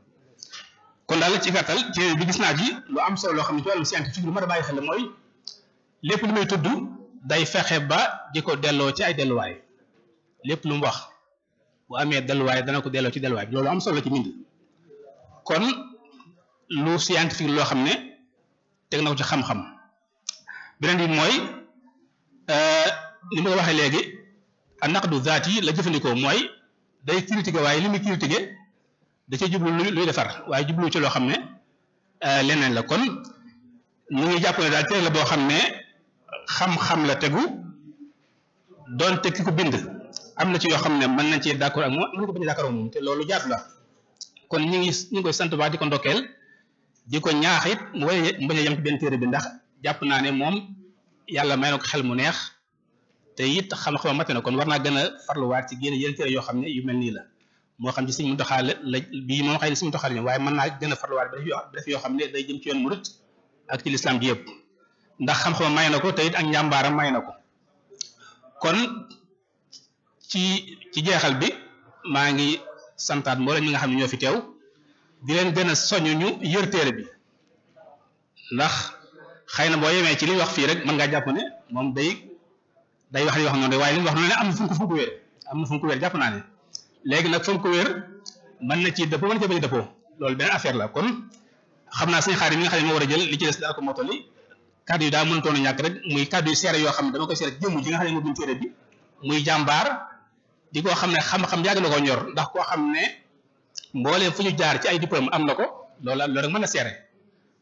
kon daal ci gàttal ci bi gis naa ji lu am solo loo xam ne ci wàllu scientifique lu mën a bàyyi xel mooy lépp lu muy tudd day fexe ba di ko delloo ci ay delluwaay lépp lu mu wax bu amee delluwaay dana ko delloo ci delluwaay bi loolu am solo ci mbind kon lu scientifique loo xam ne teg na ko ci xam-xam beneen bi mooy li ma ko waxee léegi a naqdu zaat yi la jëfandikoo mooy day critiquer waaye li muy critiquer da cee jublu luy defar waaye jublu ci loo xam ne leneen la kon ñu ngi jàpp ne daal téere la boo xam ne xam-xam la tegu doonte ki ko bind am na ci yoo xam ne mën nañ cee d'accord ak moom mën ko bañ a d'accord ak moom te loolu jaatu la kon ñu ngi koy sant baax di ko ndokkeel di ko ñaax it mu bañ a yem ci benn téere bi ndax jàpp naa ne moom yàlla may na ko xel mu neex te it xam-xam mate na kon war naa gën a farluwaat ci génn yenn téere yoo xam ne yu mel nii la moo xam ci Sëriñ Muntaxaa la bii moom xëy na Sëriñ Muntaxaa la waaye mën naa gën a farluwaat ba def yoo xam ne day jëm ci yoon murit ak ci lislaam ji yëpp ndax xam-xam may na ko te it ak njàmbaaram may na ko kon ci jeexal bi maa ngi santaat mboolem ñi nga xam ne ñoo fi teew di leen gën a soññ ñu yër téere bi ndax xëy na boo yemee ci li wax fii rek mën ngaa jàpp ne moom day wax li wax noonu waaye li mu wax noonu ne am na fu mu ko wér jàpp naa ne léegi nag fu mu ko wér mën na ci dëppoo mën na ci bañ a dëppoo loolu benn affaire la kon xam naa suñu xaar yi mi nga xam ne moo war a jël li ci des daal ko mottali kàddu yi daa mënutoon a ñàkk rek muy kàddu yu seere yoo xam ne dama koy seere jëmm ji nga xam ne moo bind téere bi muy jàmbaar di koo xam ne xam-xam yàgg na ko ñor ndax koo xam ne mbooleem fu ñu jaar ci ay diplôme am na ko loolu rek mën na seere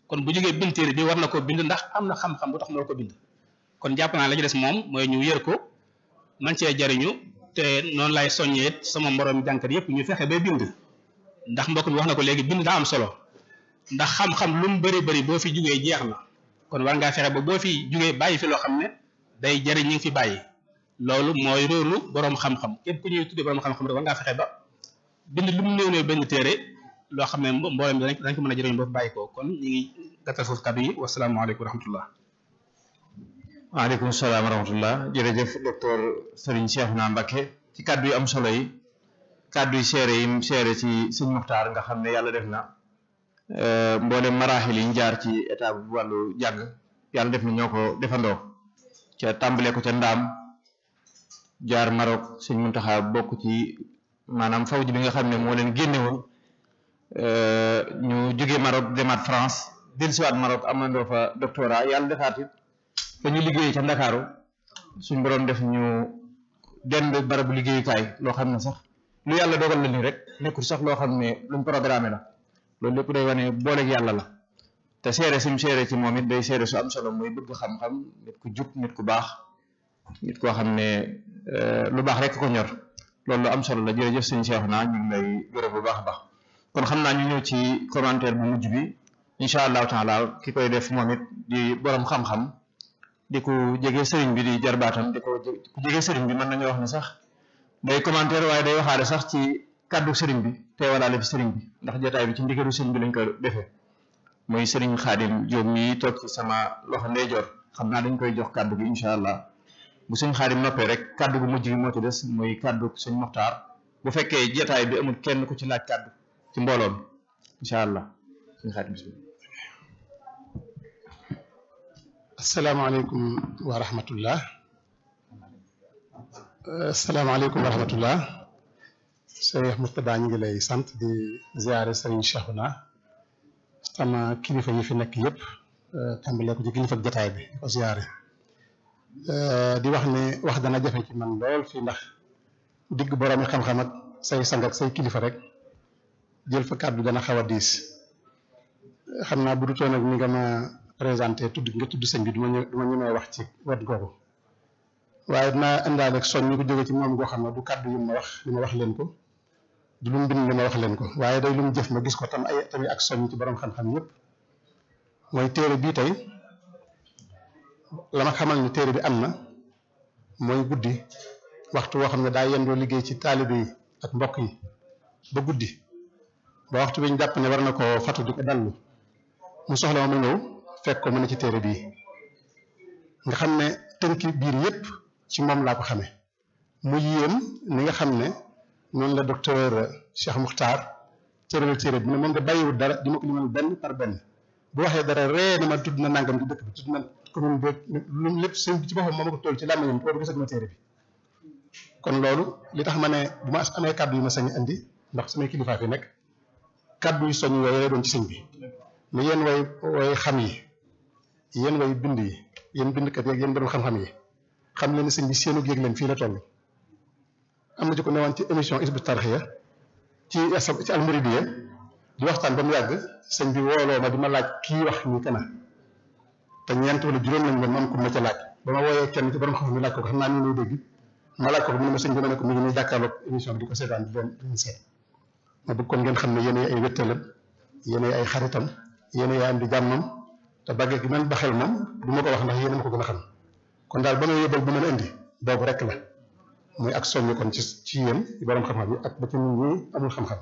kon bu jógee bind téere bi war na ko bind ndax am na xam-xam bu tax mu war ko bind kon jàpp naa la ci des moom mooy ñu yër ko man cee jariñu te noonu lay soññee sama moroom jànkat yëpp ñu fexe bay bind ndax mbokk mi wax na ko léegi bind daa am solo ndax xam-xam lu mu bëri boo fi jugee jeex na kon war ngaa fexe ba boo fi jugee bàyyi fi loo xam ne day jariñ ñi ngi fi bàyyi loolu mooy róolu boroom xam-xam képp ku ñuy tuddee boroom xam-xam rek war ngaa fexe ba bind lu mu néew benn téere loo xam ne mboolem dañ ko mën a jëriñ boo fi bàyyi ko kon ñu ngi gàttal foofu kàddu yi wasalaamaaleykum wa rahmatullah. waaleykum salaam wa rahmatullah jërëjëf docteur Serigne Cheikhouna Mbacké ci kàddu yu am solo yi kàddu yu seere yi seere ci Sëñ Muxtaar nga xam ne yàlla def na mboolem maraaxil yi ñu jaar ci état bu wàllu jàng yàlla def na ñoo ko defandoo ca tàmbale ko ca ndaam jaar Maroc Sëñ Muntaxa bokk ci maanaam fawj bi nga xam ne moo leen génne woon ñu jógee Maroc demaat France dellusiwaat Maroc amandoo fa doctorat yàlla defaat it fa ñu liggéey ca Ndakaaru suñ borom def ñu dend barabu liggéeyukaay loo xam ne sax lu yàlla dogal la ni rek nekkul sax loo xam ne luñ programmé la loolu lépp day wane booleeg yàlla la te seere sim seere ci moom it day seere su am solo muy bëgg xam-xam nit ku jub nit ku baax nit koo xam ne lu baax rek ko ñor loolu lu am solo la jërëjëf sëñ Cheikhouna ñu ngi lay gërëm bu baax a baax kon xam naa ñu ñëw ci commentaire bu mujj bi incha allahu taala ki koy def moom it di borom xam-xam di ko jege sëriñ bi di jarbaatam di ko jege sëriñ bi mën nañu wax ne sax day commentaire waaye day waxaale sax ci kàddu sëriñ bi teewalaale fi sëriñ bi ndax jotaay bi ci ndigalu sëriñ bi lañ ko defee muy sëriñ Xaadim Jóob mi toog ci sama loxo ndeyjoor xam naa dañ koy jox kàddu gi incha allah bu sëñ Xaadim noppee rek kàddu gu mujj gi moo ci des muy kàddu sëñ Muxtaar bu fekkee jotaay bi amul kenn ku ci laaj kàddu ci mbooloom incha allah sëñ Xaadim bismillah. asalaamaaleykum wa rahmatullah asalaamaaleykum wa rahmatullah Cheikh Mourtada ñu ngi lay sant di ziare Serigne Cheikhouna sama kilifa yi fi nekk yëpp tàmbalee ko ci kilifa jataay bi di ko ziare di wax ne wax dana jafe ci man lool fii ndax digg boroomi xam-xam ak say sang ak say kilifa rek jël fa kàddu dana xaw a diis xam naa bu du toon ak ni nga ma présenté nga tudd sëñ bi du ma ñemee wax ci wet googu waaye dinaa indaale soñ ñu ko jóge ci moom goo xam ne du kàddu yu ma wax li ma wax leen ko du lu mu bind li ma wax leen ko waaye day lu mu jëf ma gis ko tamit ak soñ ci borom xam-xam yëpp mooy téere bii tey la ma xamal ni téere bi am na mooy guddi waxtu woo xam ne daa yendoo liggéey ci taalibe yi ak mbokk yi ba guddi ba waxtu bi ñu jàpp ne war na ko fatu di ko dallu mu soxla ma ñëw fekk ko mu ne ci téere bii nga xam ne tënki biir yëpp ci moom laa ko xamee mu yéem ni nga xam ne noonu la docteur Cheikh Muxtaar cëral téere bi ne moom nga bàyyiwul dara di ma ko limal benn par benn bu waxee dara ree na ma tudd na nangam ci dëkk bi tudd na commune bi lu lépp sëñ bi ci boppam moo ma ko toll ci làmmiñam boobu gisat ma téere bi kon loolu li tax ma ne bu ma amee kàddu yu ma sañ indi ndax samay kilifaa fi nekk kàddu yu soñ yooyu lay doon ci sëñ bi mais yéen way xam yi yéen way bind yi yéen bindkat yeeg yéen borom xam-xam yi xam leen ni sëñ bi seenu yëg leen fii la toll am na ci ko newoon ci émission Hizbut Tarqiyyah ci Al-Mouridiyyah di waxtaan ba mu yàgg sëñ bi wooloo ma di ma laaj kii wax nii kana te ñeent wala juróom lañ leen man ko ma ca laaj ba ma wooyee kenn ci borom xam-xam yi laaj ko xam naa ni muy dégg ma laaj ko mu ne ma sëñ bi ma ne ko mi ngi nii jàkkaarloog émission bi di ko seetaan di leen seet ma bëgg kon ngeen xam ne yéen ay wéttalam yéen ay xaritam yéen ay am di jàmmam te bagge gi man baxel moom du ma ko wax ndax yéen a ma ko gën a xam kon daal ba ma yóbbal bu mën a indi boobu rek la muy ak soññu kon ci yéen borom xam-xam yi ak ba ci nit ñi amul xam-xam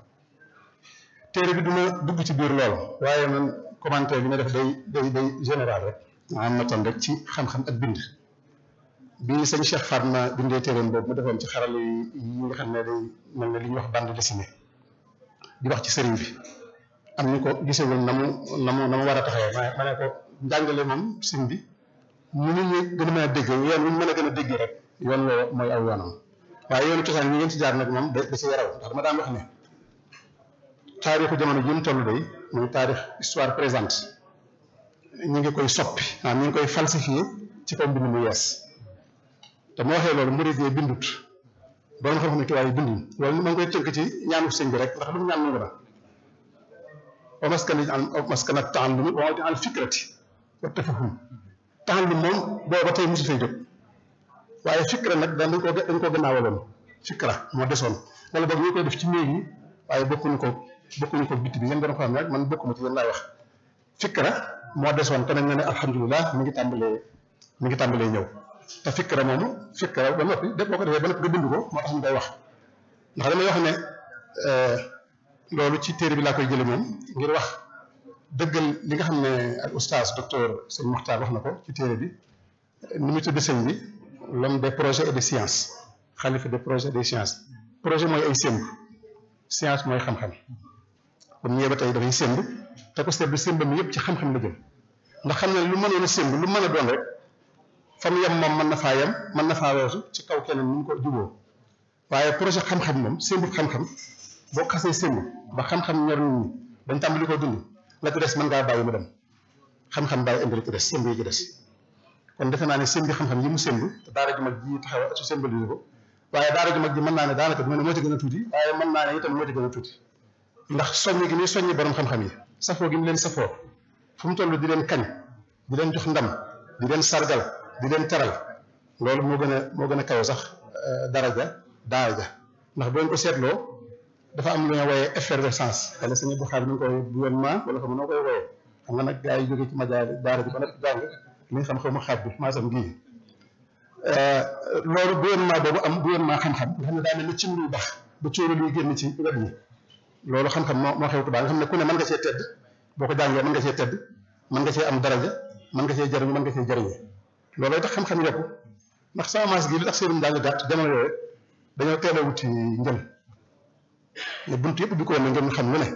téere bi duma dugg ci biir loolu waaye man commentaire bi ma def day général rek am na tan rek ci xam-xam ak bind bi sëñ Cheikh Fatma bindee téereem boobu mu defoon ci xaral yi nga xam ne day mel ne li ñuy wax bande dessinée di wax ci sëriñ bi am ñu ko gisewul na mu war a taxawee ma ne ko njàngale moom sëñ bi ñu nit ñi gën a mën a dégg yoon wu ñu mën a gën a déggee rek yoon woo mooy aw yoonam waaye yoonu cosaan yi ngeen ci jaar nag moom da ci yaraw ndax dama daan wax ne taarixu jamono ji mu toll day muy taarix histoire présente ñu ngi koy soppi ñu ngi koy falsifié ci kaw mbind mu yees te moo waxee loolu murid yi bindut borom xam-xam ne tubaab yi binduñ loolu ma ngi koy tënk ci ñaanu sëñ bi rek ndax lu mu ñaan nangu na wa maskana ta'allumi wa mawdi'al fikrati wa tafahum ta'allum moom booba tey mosu fay jóg waaye fikra nag dañ ko gannaawaloon fikra moo desoon wala boog ñu koy def ci néeg yi waaye bokkuñu ko bitti bi yéen borom xam ne rek man bokkuma ci yéen laay wax fikra moo desoon te nañ ne alhamdulilah mi ngi tàmbalee ñëw te fikra moomu fikra ba noppi def boo ko defee ba noppi nga bind ko moo tax ñu koy wax ndax damay wax ne loolu ci téere bi laa koy jële moom ngir wax dëggal li nga xam ne ak oustaz docteur sëñ Mokhtar wax na ko ci téere bi ni mu tudd sëñ bi l'homme des projets et des sciences xalifa des projets et des sciences projet mooy ay sémb science mooy xam-xam kon ñëwee ba tey dafay sémb te ko seetlu sémbam yëpp ci xam-xam la jëm ndax xam ne lu mënoon a sémb lu mën a doon rek fa mu yem moom mën na faa yem mën na faa weesu ci kaw keneen ni mu ko juboo waaye projet xam-xam moom sémbu xam-xam boo xasee sémb ba xam-xam ñor nit ñi dañ tàmbali ko dund la ci des mën ngaa bàyyi mu dem xam-xam bàyyi indi la ci des sémb yi ci des kon defe naa ne sémbi xam-xam yi mu sémb te daara ju mag ji taxaw su sémbali ko waaye daara ju mag ji mën naa ne daanaka du moo ci gën a tuuti waaye mën naa ne itam moo ci gën a tuuti ndax soññi gi muy soññi borom xam-xam yi safoo gi mu leen safoo fu mu toll di leen kañ di leen jox ndam di leen sargal di leen teral loolu moo gën a kaw sax daraja daara ja ndax boo ko seetloo dafa am lu ñu wooyee effervescence wala sëñ bu xaar mi ngi koy gouvernement wala xam noo koy wooyee xam nga nag gars yi jógee ci majaal daara ji ba nag jàng li nga xam ma xaat bi maasam gii loolu gouvernement boobu am gouvernement xam-xam nga xam ne daa mel ni cin luy bax ba cóoral yi génn ci wet ñi loolu xam-xam moo xew tubaab nga xam ne ku ne mën nga cee tedd boo ko jàngee mën nga cee tedd mën nga cee am daraja mën nga cee jariñu mën nga cee jariñe loolooy tax xam-xam yokku ndax sama maas gi li tax seenum njàng gàtt jamono yooyu dañoo teel a wuti njël ne bunt yëpp bi ko woon na ngeen xam lu ne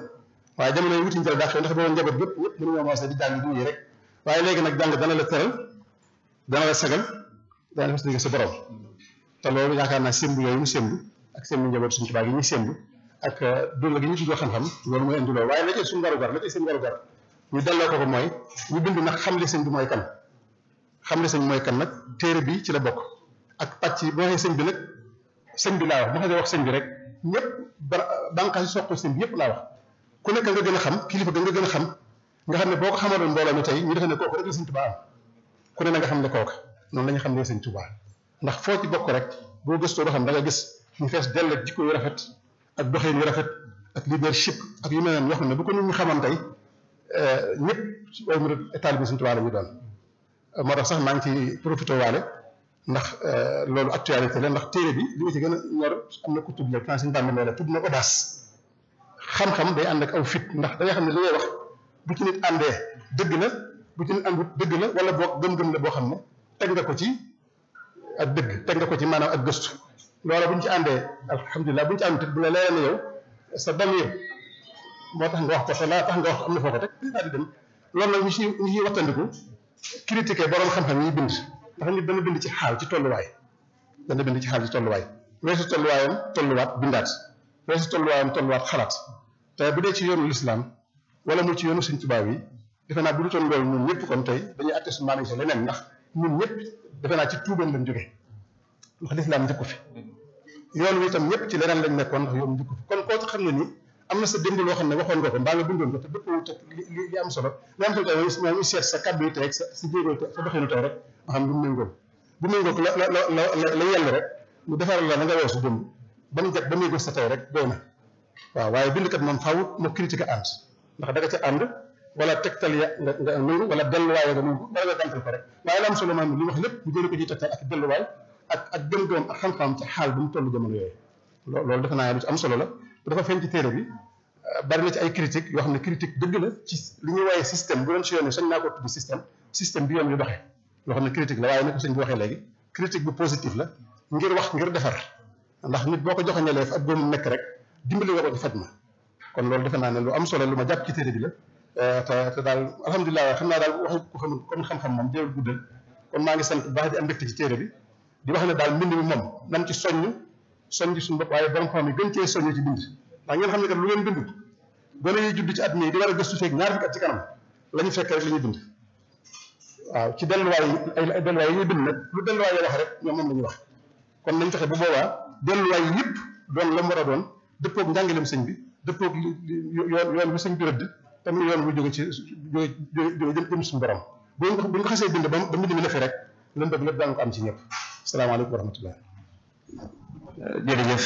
waaye jamono yi wuti njël daa xew ndax boobu njaboot yëpp mënuñoo moos di jàng du yi rek waaye léegi nag jàng dana la teral dana la sagal dana la fas sa borom te loolu yaakaar naa sémb yooyu mu sémb ak seen njaboot suñu tubaab yi ñuy séntu ak dund gi ñu tuddoo xam-xam loolu mooy indi loolu waaye la ci suñu warugar la ci seen warugar ñu delloo ko mooy ñu bind nag xam li sëñ bi mooy kan xam li sëñ mooy kan nag téere bi ci la bokk ak pàcc boo waxee sëñ bi nag sëñ bi laa wax boo xasee wax sëñ bi rek ñëpp bànqaas yi soqal sëñ bi yëpp laa wax ku nekk nga gën a xam kilifa ga nga gën a xam nga xam ne boo ko xamaloon mbooloo mi tey ñu defee ne kooku rek la sëñ Tuubaa am ku ne na nga xam ne kooka noonu la ñu xam ne sëñ Tuubaa ndax foo ci bokk rek boo gëstoo doo xam da nga gis ñu fees dell ak jikko yu rafet ak doxin yu rafet ak leadership ak yu mel noonu yoo xam ne bu ko nit ñi xamoon tey ñëpp ay murid taalibe sëñ Tuubaa la ñu doon moo tax sax maa ngi ci profité waale ndax loolu actualité la ndax téere bi li ma ci gën a ñor am na ku tudd la kan suñu bàmb nee la tudd na audace xam-xam day ànd ak aw fit ndax da nga xam ne li ngay wax bu ci nit àndee dëgg la bu ci nit àndut dëgg la wala boog gëm-gëm la boo xam ne teg nga ko ci ak dëgg teg nga ko ci maanaam ak gëstu loola bu ñu ci àndee alhamdulilah bu ñu ci àndut bu la leeral ne yow sa damir moo tax nga wax ko te laa tax nga wax am na foo ko teg daal di dem loolu nag ñu ciy wattandiku critiquer borom xam-xam yi bind ndax nit dana bind ci xaal ci tolluwaay dana bind ci xaal ci tolluwaay weesu tolluwaayam tolluwaat bindaat weesu tolluwaayam tolluwaat xalaat te bu dee ci yoonu lislaam wala mu ci yoonu Sëñ Tuubaa yi defe naa bu du toon loolu ñun ñëpp kon tey dañuy atte su maanaam si leneen ndax ñun ñëpp defe naa ci tuubam lañ jóge ndax lislaam njëkku fi yoon wi itam ñëpp ci leneen lañ nekkoon ndax yoon njëkku fi kon koo ci xam ne ni am na sa démb loo xam ne waxoon nga ko mbaa nga bindoon ko te dëppoo te li am solo li am solo tey mooy ñu seet sa kàddu yi tey ak sa jéego sa doxinu tey rek nga xam ne bu méngoog la yell rek mu defaral la nga weesu démb ba mu jot ba muy gës sa tey rek doy na waaw waaye bindkat moom faaw mu critique ànd ndax da nga ca ànd wala tegtal ya nga nangu wala delluwaay nga nangu wala nga gàntal ko rek waaye la am solo maanaam li wax lépp mu jëlee ko ci tegtal ak delluwaay ak gëm-gëm ak xam-xam ci xaal bu mu toll jamono yooyu loolu defe naa lu ci am solo la dafa feeñ ci téere bi bari na ci ay critique yoo xam ne critique dëgg la ci li ñuy waaye système bu doon si yoon yi sañ naa ko tudd système bi yoon yu doxee loo xam ne critique la waaye ni ko sëñ bi waxee léegi critique bu positif la ngir wax ngir defar ndax nit boo ko joxañalee fa ak góomu nekk rek dimbali nga ko ci faj ma kon loolu defe naa ne lu am solo lu ma jàpp ci téere bi la te daal alhamdulilah xam naa daal waxi ko xamul comme xam-xam moom jëwul guddal kon maa ngi sant bu baax di am mbégte ci téere bi di wax ne daal mbind mi moom nan ci soññ suñu bopp waaye borom xam ne gën cee soññ ci bind ndax ngeen xam ne kat lu ngeen bind gone yi judd ci at mii di war a gëstu feeg ñaar fukki at ci kanam la ñu fekk rek la ñuy bind waaw ci delluwaay ay delluwaay yi ñuy bind nag lu delluwaay yi wax rek ñoom moom la ñuy wax kon nañ fexe bu boobaa delluwaay yi yëpp doon la mu war a doon dëppoog njàngaleem sëñ bi dëppoog yoon bi sëñ bi rëdd tamit yoon bu jóge ci jóge jëm suñu borom bu ñu ko xasee bind ba mbind mi defi rek lan bëgg lépp daan ko am ci ñëpp asalaamaaleykum wa rahmatullah jërëjëf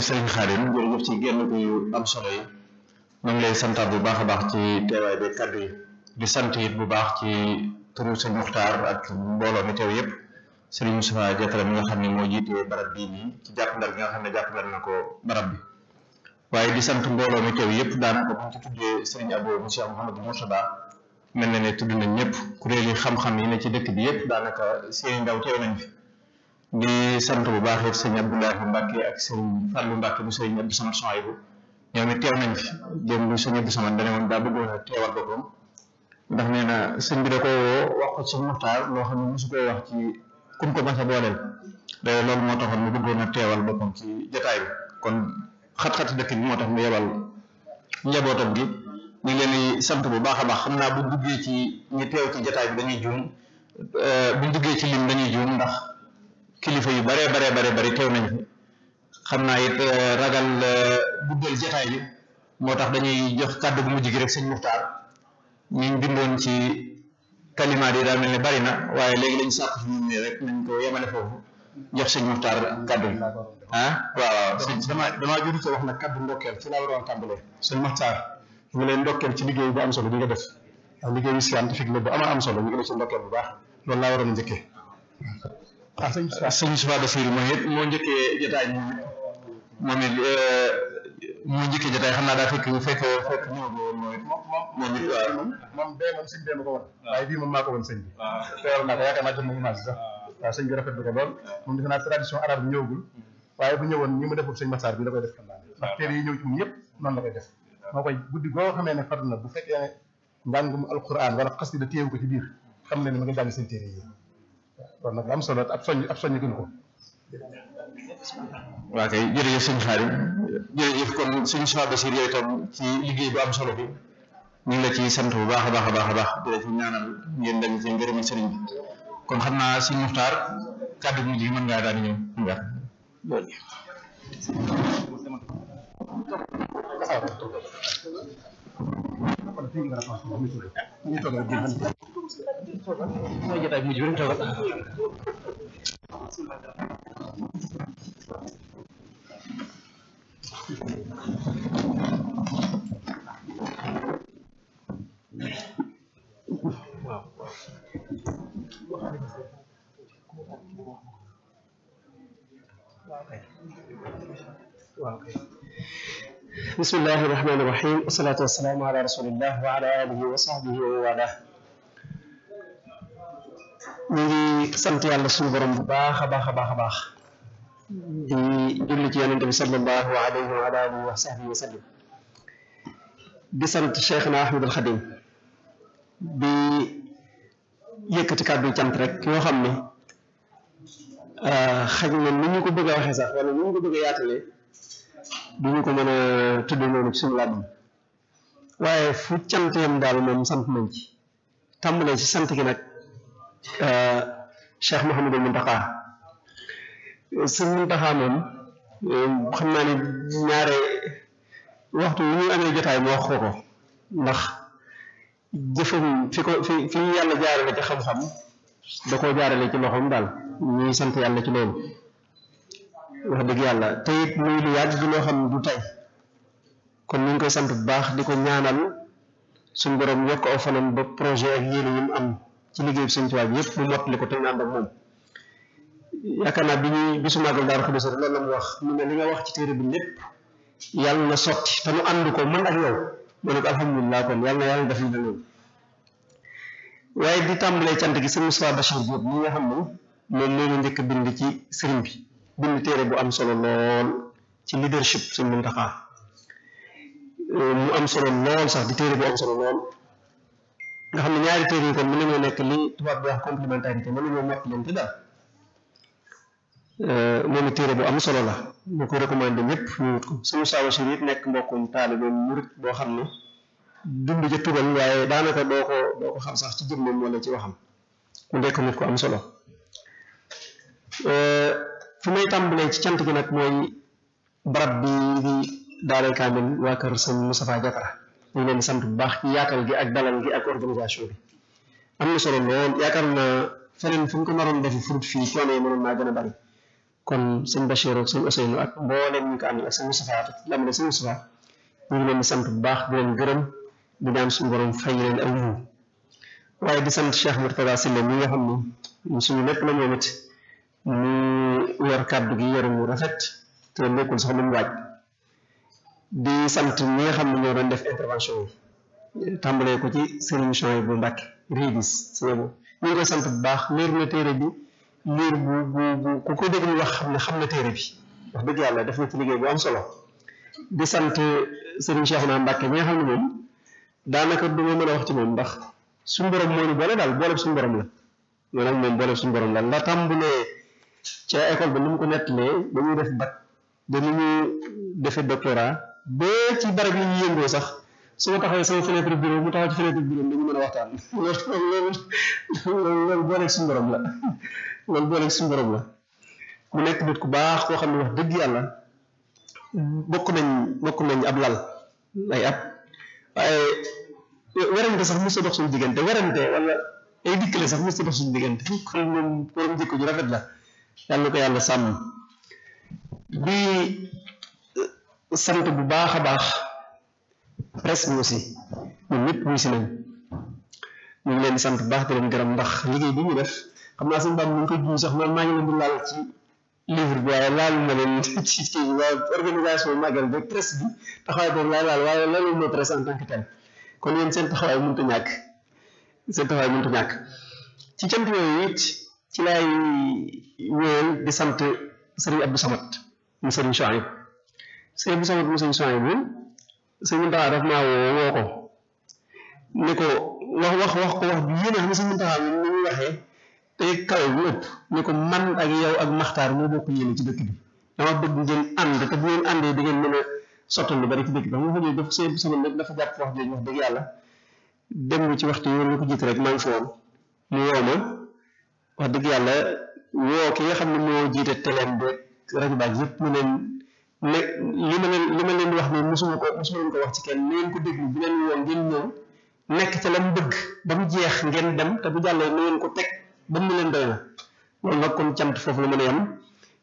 sëriñ Xaadim jërëjëf ci génn ko yu am solo yi ñu ngi lay santaat bu baax a baax ci teewaay bi kaddu yi di sant it bu baax ci turu sëñ Muxtaar ak mbooloo mi teew yëpp sëriñ Moustapha Diatara mi nga xam ne moo jiite barab bii nii ci jàppandal gi nga xam ne jàppandal na ko barab bi waaye di sant mbooloo mi teew yëpp daanaka bu ñu ci tuddee sëriñ Abo monsieur Mouhamadou Mourtada mel na ne tudd nañ ñëpp kuréeli xam-xam yi ne ci dëkk bi yëpp daanaka seeni ndaw teew nañ fi di sant bu baax it sëñ Abdoulahi Mbacke ak sëñ Fallou Mbacke bu sëñ Abdou Samad Sohaybou ñoom it teew nañ fi démb sëñ Abdou Samad dane woon daa bëggoon a teewal boppam ndax nee na sëñ bi da ko wax ko ci Muxtaar loo xam ne mosu koy wax ci kum ko mas a booleel loolu moo taxoon mu bëggoon a teewal boppam ci jotaay bi kon xat-xati dëkk bi moo tax mu yebal njabootam gi ñu ngi leen di sant bu baax a baax xam naa bu duggee ci ñu teew ci jotaay bi dañuy juum bu duggee ci lim dañuy juum ndax kilifa yu bare teew nañ fi xam naa it ragal guddal jotaay bi moo tax dañuy jox kàddu bu mujj gi rek sëñ Muxtaar ñu bindoon ci kalimaat yi daal mel ne bari na waaye léegi lañ sàkk fi mu ne rek nañ ko yemale foofu jox sëñ Muxtaar kàddu yi waaw damaa jur ci wax nag kàddu ndokkeel ci laa waroon tàmbalee sëñ Muxtaar ñu ngi leen ndokkeel ci liggéey bu am solo bi nga def liggéeyu scientifique la bu am solo ñu ngi leen ci ndokkeel bu baax loolu laa waroon a njëkkee sëñ Moustapha Bassirou moo njëkkee jotaay moom it moo njëkkee jotaay xam naa daa fekk ñëw ba woon moom it waaw moom sëñ bee ma ko woon waaye bii moom maa ko woon sëñ bi teewal naa ko yaakaar naa jot na image sax waaw sëñ bi rafetlu ko lool moom defe naa tradition arabe bi ñëwagul waaye bu ñëwoon ñi mu deful sëñ Massar bi la koy def xam naa ndax téere yi ñëw ci moom yëpp noonu la koy def moo koy guddi goo xamee ne far na bu fekkee ne njàngum alquran wala xasida téewu ko ci biir xam ne ma nga jàng seen téere yi kon nag am solo ab soññ gën ko waa kay jërëjëf sëñ Xaadim jërëjëf kon sëñ Moustapha Bassir yooyu tam ci liggéey bu am solo bi ñu ngi la ci sant bu baax a baax a baax a baax di la ci ñaanal ngeen dem ci ngërëmi sëriñ bi kon xam naa sëñ Muxtaar kàddu mujj gi mën ngaa daal di ñëw بسم الله الرحمن الرحيم والصلاة والسلام على رسول الله وعلى آله وصحبه ومن والاه ñu ngi sant yàlla suñu borom bu baax a baax a baax a baax di julli ci yonente bi sallallahu alayhi wa alihi wa sahbihi wa sallam di sant Cheikhna Ahmadul Xadim di yëkkati kàddu cant rek yoo xam ne xaj na ni ñu ko bëgg a waxee sax wala ni ñu ko bëgg a yaatalee duñu ko mën a tudd noonu ci suñu làmmiñ waaye fu cant yam daal moom sant nañ ci tàmbalee ci sant gi nag Cheikh Mouhamadul Mountakha sëñ Mountakha moom xam naa ni ñaare waxtu yu ñu amee jotaay mu wax ko ndax jëfam fi yàlla jaarale ci xam-xam da koo jaarale ci loxoom daal ñuy sant yàlla ci loolu wax dëgg yàlla te it muy lu yàgg loo xam ne du tey kon ñu ngi koy sant bu baax di ko ñaanal suñu borom yokk aw fanam ba projet ak yéene yi mu am ci liggéey bi Sëñ Tuubaa bi yëpp mu mottali ko te ñu ànd ak moom yaakaar naa bi ñuy bisu màggal Daaru Xudoos loolu la mu wax mu ne li nga wax ci téere bi lépp yàlla na sotti te mu ànd ko man ak yow ma ne ko alhamdulilah kon yàlla def li la loolu waaye di tàmbalee cant gi sëñ Moustapha Bachir Diop mi nga xam ne moom moo ñu njëkk a bind ci sëriñ bi bind téere bu am solo lool ci leadership Sëñ Mountakha mu am solo lool sax di téere bu am solo lool nga xam ne ñaari téere yi kon mën nañoo nekk li tubaab bi wax complémentarité mën nañoo mokk leen te daal moom it téere bu am solo la ñu ko recommandé ñëpp ñu wut ko Sëñ Moustapha Bachir it nekk mbokkum taalibe murit boo xam ne dund ca tugal waaye daanaka doo ko xam sax ci jëmmam wala ci waxam mu nekk nit ko am solo fi may tàmbalee ci cant gi nag mooy barab bi di Daaray Kaamil waa kër sëñ Moustapha Diatara ñu ngi leen di sant bu baax ci yaatal gi ak dalal gi ak organisation bi am na solo lool yaakaar naa feneen fu ñu ko naroon defi furut fii coono yi mënoon naa gën a bari kon sëñ Bachir ak sëñ Ousseynou ak mbooleem ñu ko àndal ak sëñ Moustapha lam ne sëñ Moustapha ñu ngi leen di sant bu baax di leen gërëm di ñaan suñu borom fay leen aw yiw waaye di sant Cheikh Mourtada Sylla mi nga xam ne suñu lépp la moom it mu yor kàddu gi yor mu rafet te nekkul sax lu mu waaj di sant ñi nga xam ne ñoo doon def intervention yi tàmbalee ko ci Serigne Chouaïb bu Mbàkke Ridis ñu ngi koy sant bu baax liir na téere bi liir bu ku ko déglu wax xam na téere bi wax dëgg yàlla def na ci liggéey bu am solo di sant Serigne Cheikhouna Mbàkke mi nga xam ne moom daanaka du ma mën a wax ci moom ndax suñu borom moo ñu boole daal boole suñu borom la loolu moom boole suñu borom la tàmbalee ca école ba ni mu ko nettalee ba ñuy def bac ba ni ñu defee doctorat ba ci barab yi ñu yëngoo sax su ma taxawee sama fenêtre bureau mu taxaw ci fenêtre bureau dañu mën a waxtaan loolu booleeg suñu borom la loolu booleeg suñu borom la mu nekk nit ku baax koo xam ne wax dëgg yàlla bokk nañ ab lal ay at waaye werante sax mos a dox suñu diggante werante wala ay dikkale sax mos a dox suñu diggante kon moom borom jikko ju rafet la yàlla na ko yàlla sàmm di sant bu baax a baax presse bi aussi ñun ñëpp wuy si nañ ñu ngi leen di sant bu baax di leen gërëm ndax liggéey bi ñu def xam naa suñu bam ñu ngi koy juñ sax man maa ngi leen di laal ci livre bi waaye laalu ma leen ci kii waaye organisation magal ba presse bi taxawaay boobu laay laal waaye loolu mooy presse en tant que tel kon yéen seen taxawaay mënut a ñàkk ci cant yooyu it ci laay wéyal di sant Serigne Abdou Samad mu Serigne Chouaïb Serigne Abdou Samad mu Serigne Chouaïb bi Serigne Mountakha daf maa woo ko ne ko wax ko wax bi yéen a xam ne Serigne Mountakha ni muy waxee tey kawe bu ëpp ne ko man ak yow ak maxtaar moo bokk yéene ci dëkk bi dama bëgg ngeen ànd te bu ngeen àndee di ngeen mën a sottal lu bari ci dëkk bi xam nga fa dafa seen sama nag dafa jàpp wax jooju wax dëgg yàlla dem ci waxtu yi ñu ko jiite rek maa ngi fi woon mu woo ma wax dëgg yàlla woo ki nga xam ne moo jiite teleem beeg rajo baag yëpp mu leen ne li ma leen di wax nii mosuma leen ko wax ci kenn ngeen ko déglu bu leen woo ngeen ñëw nekk ca la mu bëgg ba mu jeex ngeen dem te bu jàllee na ngeen ko teg ba mu leen doy na loolu nag kon cant foofu la mën a yem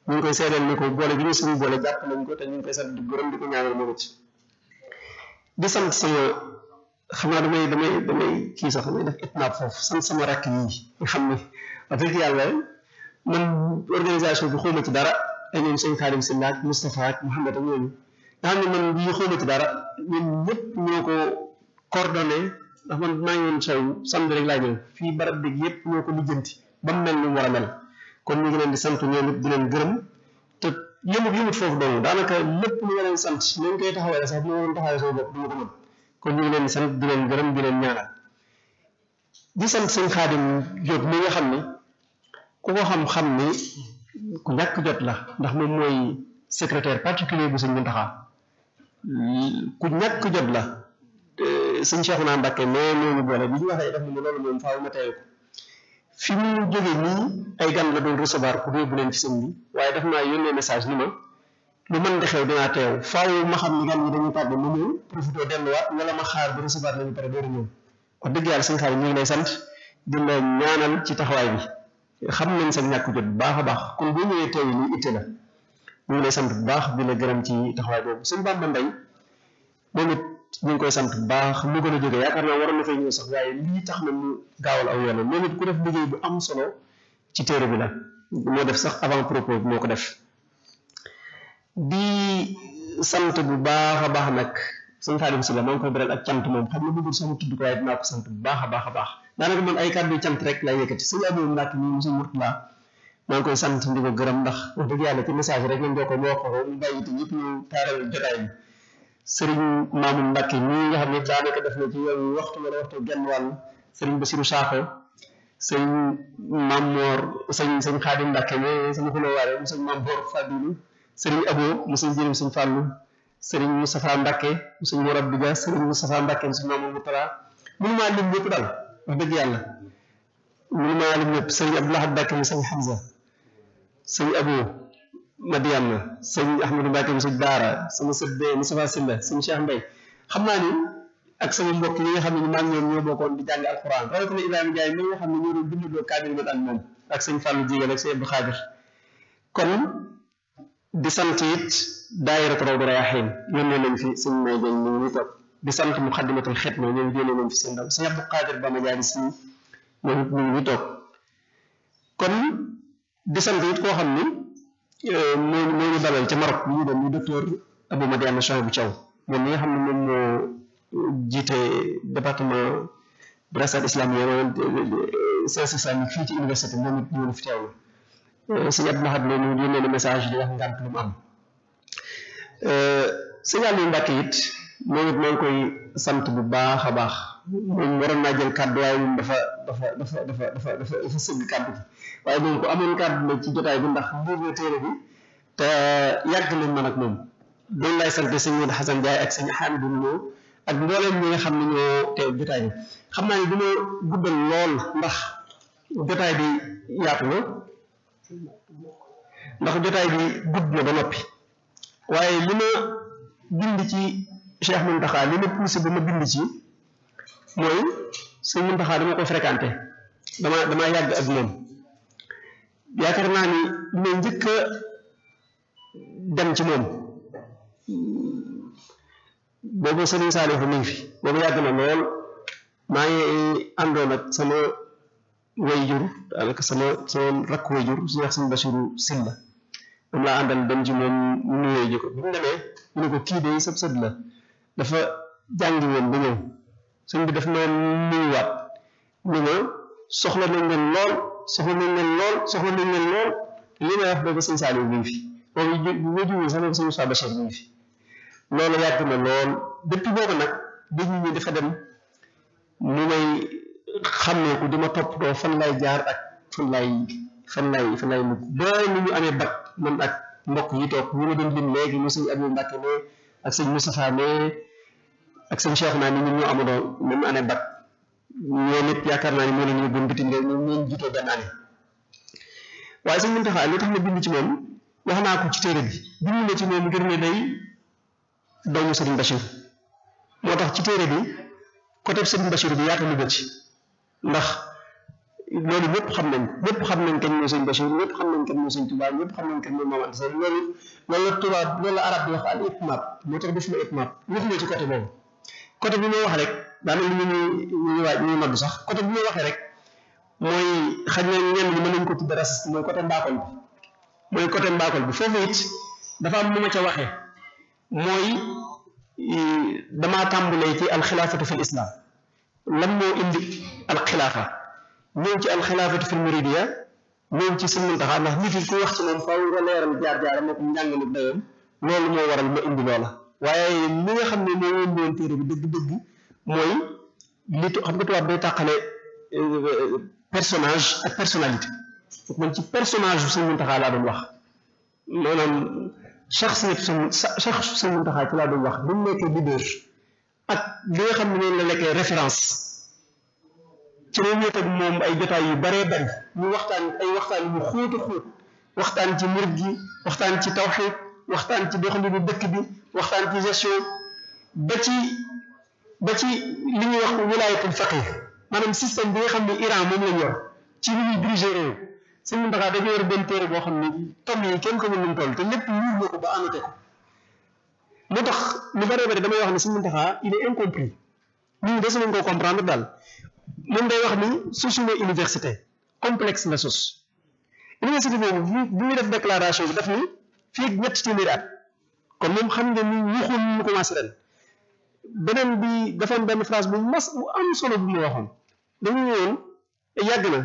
ñu ngi koy seedeel ni ko boole bi ñu suñu boole jàpp nañ ko te ñu ngi koy sant di gërëm di ko ñaanal moom it di sant sama xam naa damay kii sax damay def itnaab foofu sant sama rakk yi nga xam ne wax dëgg yàlla man organisation bi xawma ci dara ay ñoom sëñ Xaadim Sylla ak Moustapha ak Mouhamed ak ñooñu nga xam ne man bii xawma ci dara ñun ñëpp ñoo ko coordonné ndax man maa ngi woon sow samedi rek laa ñëw fii barab bi yëpp ñoo ko lijjanti ba mu mel ni mu war a mel kon ñu ngi leen di sant ñoom it di leen gërëm te yëmut foofu dong daanaka lépp lu nga leen sant nañ koy taxawale sax bu ma doon taxawale sama bopp du ma ko mën kon ñu ngi leen di sant di leen gërëm di leen ñaanal di sant sëñ Xaadim Jóob mi nga xam ni ku ko xam-xam ni ku ñàkk jot la ndax moom mooy secrétaire particulier bu sëñ Muntaxa ku ñàkk jot la sëñ Cheikhouna Mbacké mais noonu boole bi ñu waxee def ni ma loolu moom faaw ma teew ko fi mu jógee nii ay gan la doon recevoir pour yóbbu leen ci sëñ bi waaye daf naa yónnee message ni ma lu mën di xew dinaa teew faaw ma xam ni gan ñi dañuy tàgg ma ñëw profité delluwaat wala ma xaar ba recevoir nañu pare dooru ñëw wax dëgg yàlla sëñ Xaadim ñu ngi lay sant di la ñaanal ci taxawaay bi xam nañ sa ñàkk jot bu baax a baax kon boo ñëwee teew yi nii itte la ñu ngi lay sant bu baax di la gërëm ci taxawaay boobu sëñ Bamba Mbay moom it ñu ngi koy sant bu baax mu gën a jógee yaakaar naa waroon na fay ñëw sax waaye lii tax na mu gaawal aw yoonam moom it ku def liggéey bu am solo ci téere bi la moo def sax avant propos bi moo ko def di sant bu baax a baax nag sëñ Xaadim Sylla maa ngi koy beral ak cant moom xam nga bëggul sax mu tudd ko waaye dinaa ko sant bu baax a baax a baax daanaka man ay kàddu cant rek lay yëkkati sëñ Abou Mbacke mi monsieur Mourtala maa ngi koy sant di ko gërëm ndax wax dëgg yàlla ci message rek lañ ko moo ko ñu bàyyi te ñëpp ñu taaral jotaay bi sëriñ Mamoun Mbacke mii nga xam ne daanaka def na ci yow waxtu wala waxtu genn wàll sëriñ Bassirou Sakho sëñ Mamor sëñ Xaadim Mbacke mais sëñ Xuloo Waare mu sëñ Mamor Fadilou sëriñ Abo mu sëñ Jërim sëñ Fallou sëriñ Moustapha Mbacke mu sëñ Morab Diga sëriñ Moustapha Mbacke mu sëñ Mamoun Moutala mënu maa lim ñëpp daal wax dëgg yàlla mënu maa lim ñëpp sëñ Abdoulaye Mbacke mu sëñ Hamza sëñ Abo Madiana sëñ Ahmadou Mbacke mu sëñ Daara sama sët bee Moustapha Sylla sëñ Cheikh Mbaye xam naa ni ak sama mbokk yi nga xam ne ni maa ngi ñoom ñoo bokkoon di jàng alxuraan rawatina Ibrahima Ndiaye mi nga xam ne ñoo doon bindandoo kaamil ma ak moom ak sëñ Fallou Jigéen ak sëñ Abdou Khadir kon di sant it daayiratu Rawdu Rayaahiin yónnee nañ fi sëñ May Dieng ñu ngi toog di sant Muxaddamatul Xidma ñoom yónnee nañ fi seen ndaw sëñ Abdou Khadir ba ma jaari si moom it ñu ngi toog kon di sant it koo xam ni moo ñu dalal ca Maroc ñu dem ñu docteur Abou Madiana Cheikh bu Thiaw moom mi nga xam ne moom moo jiite département Dirasat Islamiyya sciences islamiques fii ci université moom it ñu fi teew na sëñ Abdou Lahad loolu yónnee na message di wax ngànt lu mu am sëñ Aliou Mbacke it moom it maa ngi koy sant bu baax a baax moom waroon naa jël kàddu waaye moom dafa sëgg kàddu gi waaye moom ko amoon kàddu la ci jotaay bi ndax liir na téere bi te yàgg nañ man ak moom doon lay sant sëñ Modou Hassan Ndiaye ak sëñ Hamidou Lo ak mbooleem ñi nga xam ne ñoo teew jotaay bi xam naa ne dina guddal lool ndax jotaay bi yaatu na ndax jotaay bi gudd na ba noppi waaye li ma bind ci Cheikh Mountakha li ma poussé ba ma bind ci mooy sëñ Mountakha dama ko fréquenté dama yàgg ak moom yaakaar naa ni li ma njëkk a dem ci moom boobu Sëriñ Saalihu mi ngi fi boobu yàgg na lool maa ngi àndoon ak sama wayjur daanaka sama rakk wayjur su wax sëñ Bassirou Sylla moom laa àndal dem ci moom nuyoo ji ko bi mu demee mu ne ko kii de sëb sëb la dafa jàngi woon ba ñëw sëñ bi daf ma nuyuwaat ni ma soxla nañ leen lool soxla nañ leen lool li may wax boobu sëñ Saalihu mi ngi fi boobu wajur sax boobu sëñ Moussa Bachir mi ngi fi loolu yàgg na lool depuis boobu nag dañ ñu dafa dem mu may xàmmee ko di ma toppatoo fan lay jaar ak fan laay mujj ba ni ñu amee bac man ak mbokk yi toog ñu ma doon lim léegi mu sëñ Abdou Mbacke ne ak sëñ Moustapha ne ak sëñ Cheikh naa ni ñun ñoo amadoo même année bac ñoo nit yaakaar naa ni moo leen yóbbuwoon bitim réew ñoom ñoo jiitoo benn année waaye sëñ Mountakha li tax ma bind ci moom wax naa ko ci téere bi bind na ci moom ngir ne day doomu Serigne Bachir moo tax ci téere bi côté Serigne Bachir bi yaatalu ba ci ndax loolu ñëpp xam nañ kañ mooy Serigne Bachir ñëpp xam nañ kañ mooy Serigne Touba ñëpp xam nañ kañ mooy Maam Anta Sall loolu la tubaab loolu la arab di wax al itmab moo tax def na itmab waxuma ci côté boobu côté bi may wax rek daanaka ñu nodd sax côté bi may waxee rek mooy xaj na ñenn ñi mën nañu ko tudd raciste mooy côté mbaakol bi foofu it dafa am lu ma ca waxee mooy damaa tàmbalee ci alxilaafatu fil islam lan moo indi alxilaafa ñëw ci alxilaafatu fil muridiya ñëw ci Sëñ Muntaxa ndax nit ki ku wax ci moom faaw nga leeral jaar-jaaram ak njàngale dayoom loolu moo waral ma indi loola waaye li nga xam ne moo indi woon téere bi dëgg-dëgg mooy li xam nga tubaab day tàqale personnage ak personnalité foofu man ci personnage yu Sëñ Muntaxa laa doon wax maanaam shaxsiyat Sëñ Muntaxa ci laa doon wax bi mu nekkee leader ak li nga xam ne noonu la nekkee référence ci la ñuy teg moom ay jotaay yu baree bari ñu waxtaan yu xóot a xóot waxtaan ci murid gi waxtaan ci tawxiid waxtaan ci doxalinu dëkk bi waxtaan ci gestion ba ci li ñuy wax wilaayatul faqih maanaam système bi nga xam ne Iran moom lañ yor ci li ñuy diriger réew Sëñ Muntaxa dañu yor benn téere boo xam ne tom yi kenn ko mën nañ toll te lépp ñuur na ko ba annoté ko moo tax lu bëree bëri damay wax ne Sëñ Muntaxa il est incompris nit ñi des nañ koo comprendre daal moom day wax ni sosuma université complexe la sos université boobu bu ñu def déclaration bi daf ni fii ñetti téeméeri at kon moom xam nga ni waxul ñu commencé ren beneen bi dafa am benn phrase bu am solo bu mu waxoon dañu ñëwoon yàgg na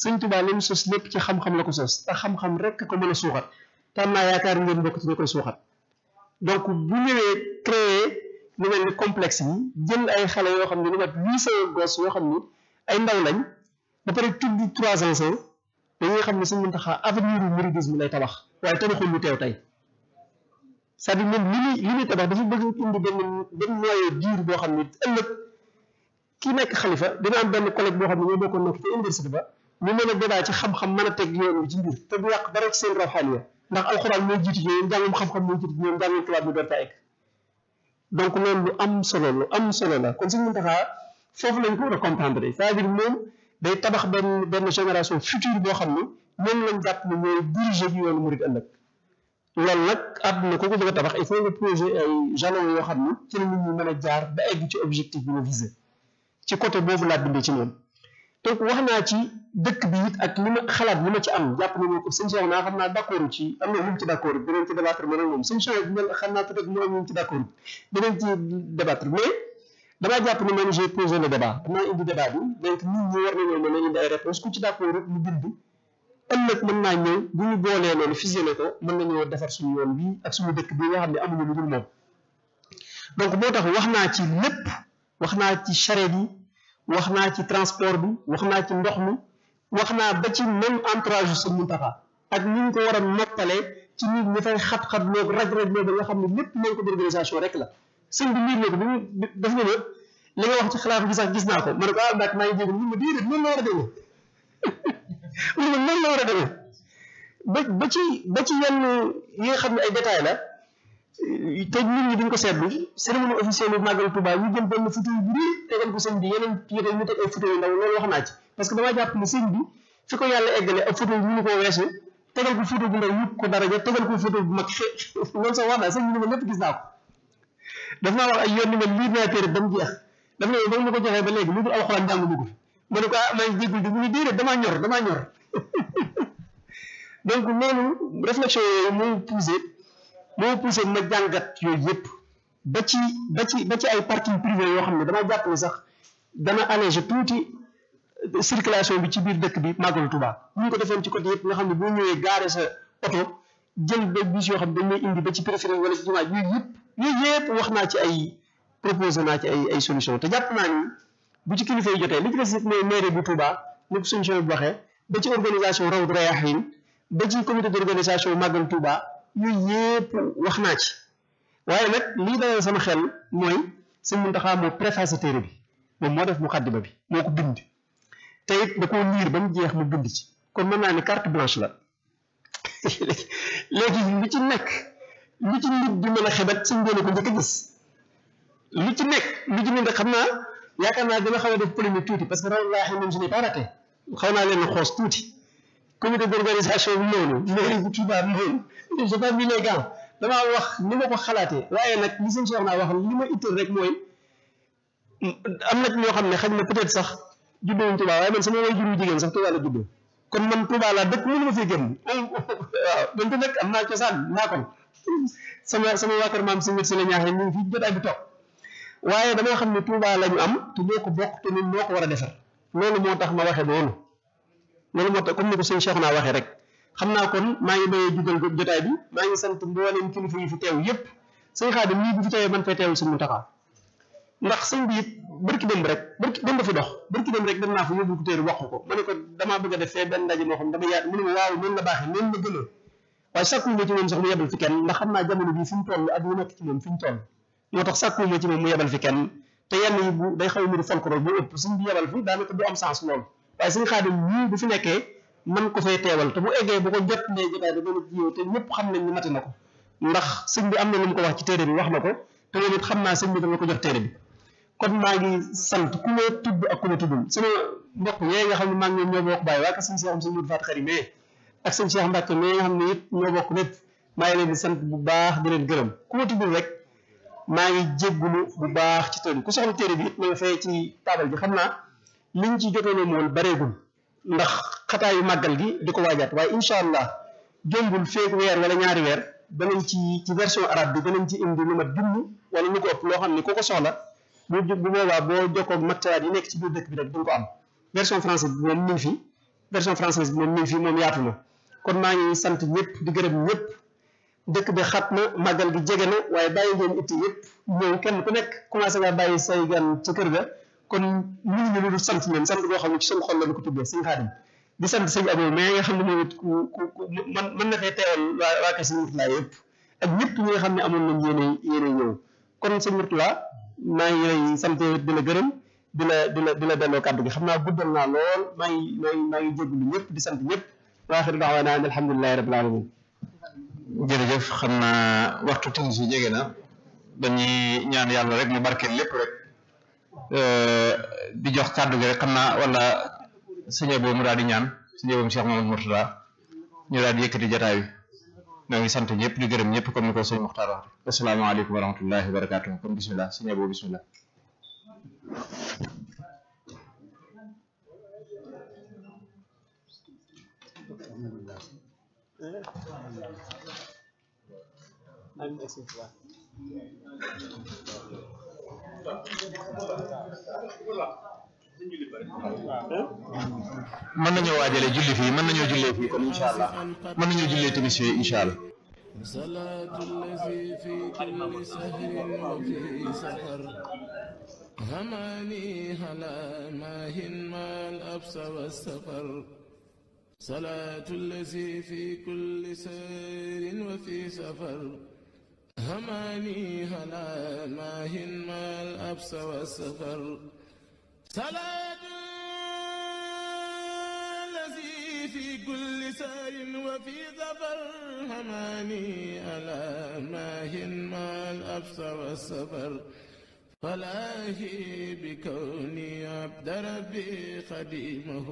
Sëñ Tuubaa li mu sos lépp ci xam-xam la ko sos te xam-xam rek ko mën a suuxat te am naa yaakaar ngeen bokk ci ñu koy suuxat donc bu ñëwee créé lu mel ni complexe yi jël ay xale yoo xam ne lu mat 800 gosses yoo xam ni ay ndaw lañ ba pare tudd 3 anciens dañuy xam ne Sëñ Muntaxa avenir u mouridisme lay tabax waaye tabaxul lu teew tey c'est-à-dire moom li muy tabax dafa bëgg indi benn noyau dur boo xam ne ëllëg kii nekk xalifa dina am benn collègue boo xam ne ñoo bokkoon nekk ci université ba ñu mën a débat ci xam-xam mën a teg yoon wi ci mbir te du yàq dara ci seen rawxaaniya ndax alxuraan mooy jiitu ñoom njàngum xam-xam mooy jiitu ñoom njàngum tubaab bi door fa egg donc loolu lu am solo la kon Sëñ Muntaxa foofu lañ ko war a comprendre c'est-à-dire moom day tabax benn génération future boo xam ne moom lañ jàpp ne mooy diriger bi yoonu murid ëllëg loolu nag àdduna ko bëgg a tabax il faut nga poser ay jalons yoo xam ne ci la nit ñi mën a jaar ba egg ci objectif bi nga visé ci côté boobu laa bindee ci moom donc wax naa ci dëkk bi it ak li ma xalaat li ma ci am jàpp ne moom sëñ Cheikh naa xam naa d'accord ci am na lu mu ci d'accord dinañ ci débattre ma ne moom sëñ Cheikh xam naa peut-être mu am ñu ci d'accord dinañ ci débattre mais damaa jàpp ne man j'ai posé le débat damaa indi débat bi donc nit ñi war nañoo mën a indi ay réponses ku ci d'accord rek mu bind ëllëg mën naa ñëw bu ñu boolee loolu fusionné ko mën nañoo defar suñu yoon bi ak suñu dëkk bi nga xam ne amuñu lu dul moom donc moo tax wax naa ci lépp wax naa ci charrette yi wax naa ci transport bi wax naa ci ndox mi wax naa ba ci même entourage yu Sëñ Muntaxa ak ni ñu ko war a noppalee ci nit ñi fay xat-xat loog raj-raj loo ba nga xam ne lépp manque d'organisation rek la sëñ bi miir na ko bi mu def na li nga wax ci xalaat bi sax gis naa ko ma ne ko ah Mbacke maa ngi jéego ma déedéet noonu la war a demee noonu la war a demee ba ci yenn yi nga xam ne ay détails la te nit ñi duñ ko seetlu cérémonie officielle bu Màggal Touba ñu jël benn photo bu rëy tegal ko sëñ bi yeneen yéen ñu teg ay photo yu ndaw loolu wax naa ci parce que damaa jàpp ne sëñ bi fi ko yàlla eggale ak photo yi mënu koo weesu tegal ko photo bu ndaw yëpp ko daraja tegal ko photo bu mag loolu sax wax naa sëñ bi ni ma lépp gis naa ko daf maa wax ay yoon ni ma lii naa téere ba mu jeex daf ne ba mu ko joxee ba léegi lu dul alxuraan jàng mu ko ma ne ko ah maa ngi jéggul di mu ñu déedéet damaa ñor donc loolu réflexion yooyu moo poussé ma jàngat yooyu yëpp ba ci ay parking privé yoo xam ne dama jàpp ne sax dana allégé tuuti circulation bi ci biir dëkk bi Màggalu Tuubaa ñu ngi ko defoon ci côté yëpp nga xam ne boo ñëwee gaare sa oto jël ba bis yoo xam ne dañ lay indi ba ci périphérie wala ci jumaa yooyu yëpp wax naa ci ay proposé naa ci ay solution te jàpp naa ni bu ci kilifa yi jotee li ci des it mooy mairie bu Touba ni ko suñu chef bi waxee ba ci organisation Rawdu Rayaahiin ba ci comité d'organisation Magal Touba yooyu yëpp wax naa ci waaye nag lii dalal sama xel mooy Sëñ Muntaxa moo préfacé téere bi moom moo def muqaddima bi moo ko bind te it da koo liir ba mu jeex mu bind ci kon mën naa ne carte blanche la léegi lu ci nekk lu ci nit di mën a xebat suñ doone ko njëkk a gis lu ci nekk xam naa yaakaar naa dina xaw a def polémique tuuti parce que Rawdu Rayaahiin moom je n'ai pas raté xaw naa leen xoos tuuti comité d'organisation bi noonu mairie bu Touba noonu j'ai pas mis les gants damaa wax ni ma ko xalaatee waaye nag li sëñ Cheikh naa wax li ma itteel rek mooy am na ñoo xam ne xaj na peut-être sax juddoo Touba waaye man sama way juru jigéen sax Touba la juddoo kon man Touba laa dëkk mënu ma fee génn waaw donte nag am naa cosaan naa kon sama waa kër maam si mbir si la ñaaxee ñu ngi fi jotaay bi toog waaye damaa xam ne Touba la ñu am te ñoo ko bokk te ñun ñoo ko war a defar loolu moo tax ma waxee noonu loolu moo tax comme ni ko sëñ Cheikh naa waxee rek xam naa kon maa ngi bayee jugal jotaay bi maa ngi sant mbooleem kilifa yi fi teew yëpp sëñ Xaadim nii bu fi teewee man fee teewul Sëñ Muntaxa ndax sëñ bi it barki dem fi dox barki dem rek dem naa fa yóbbu ko téere wax ko ma ne ko damaa bëgg a def fee benn ndaje moo xam dama yaatu mu ne ma waaw noonu la baaxee noonu la gënee waaye sàkkuwuma ci moom sax mu yebal fi kenn ndax xam naa jamono bii fi mu toll ak lu nekk ci moom fi mu toll moo tax sàkkuwuma ci moom mu yebal fi kenn te yenn yi bu day xaw a niru folklore bu ëpp suñ bi yebal fi daanaka du am sens lool waaye sëñ Xaadim ñii bu fi nekkee man ko fay teewal te bu eggee bu ko jot ndee jotaay da gën a jiw te ñëpp xam nañ ni mati na ko ndax sëñ bi am na lu mu ko wax ci téere bi wax na ko te loolu it xam naa sëñ bi dana ko jox téere bi kon maa ngi sant ku ma tudd ak ku ma tuddul sama mbokk yee nga xam ne maa ngi ñoom ñoo bokk bàyyi waa ka sëñ Cheikh sëñ Modou Fatou Khari mais ak sëñ Cheikh Mbacke mais nga xam ne it ñoo bokk lépp maa ngi leen di sant bu baax di leen gërëm ku ma tuddul rek maa ngi jéggulu bu baax ci téere bi ku soxla téere bi it ma nga fee ci taabal bi xam naa liñ ci jotoon mool bareegul ndax xataayu màggal gi di ko waajaat waaye incha allah jombul feek weer wala ñaari weer danañ ci version arabe bi danañ ci indi lu mat junni wala lu ko ëpp loo xam ne ku ko soxla bu boobaa boo jokkoo ak maktabaat yi nekk ci biir dëkk bi rek duñ ko am version française bi moom mi ngi fi version française bi moom mi ngi fi moom yaatu na kon maa ngi sant ñëpp di gërëm ñëpp dëkk bi xat na màggal gi jege na waaye bàyyi ngeen itti yëpp ñëw kenn ku nekk commencé nga bàyyi say gan ca kër ga kon ñu ngi lu sant leen sant boo xam ne ci suñu xol la ñu ko tuddee sëñ Xaadim di sant sëñ Abo mais nga xam ne moom it ku mën na fee teewal waa kay sëñ Murtala yëpp ak ñëpp ñi nga xam ne amoon nañ yéene ñëw kon sëñ Murtala maa ngi lay sant di la gërëm di la delloo kàddu gi xam naa guddal naa lool maa ngi jégalu ñëpp di sant ñëpp wa aaxiru da'waanaa an alhamdulillahi rabbil aalamiin. jërëjëf xam naa waxtu timis yi jege na dañuy ñaan yàlla rek mu barkeel lépp rek di jox kàddu gi rek xam naa wala sëñ boobu mu daal di ñaan sëñ boobu Cheikh Mamadou Mourtada ñu daal di yëkkati jotaay bi ñoo ngi sant ñëpp di gërëm ñëpp comme ni ko sëñ Muxtaar wax asalaamaaleykum wa rahmatullahi wa barakaatuh kon bismillah sëñ boobu bismillah. mën nañoo waajale julli fii mën nañoo jullee fii kon incha allah mën nañoo jullee timis fii incha allah. صلاة الذي في كل سهر وفي سفر هماني هلا ماهن ما الأبس والسفر صلاة الذي في كل سهر وفي سفر هماني هلا ماهن ما الأبس والسفر صلاة الذي في كل سار وفي ظفر هماني على ماهن ما الأبس والسفر فلاهي بكوني عبد ربي خديمه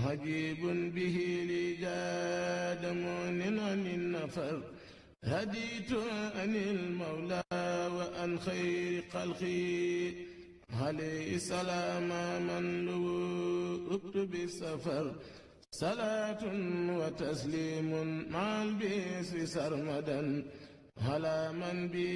عجيب به لي جاد مؤن عن النفر هديت عن المولى وعن خير خلقي عليه السلام من لوؤت بالسفر صلاة وتسليم مع البيس سرمدا على من بي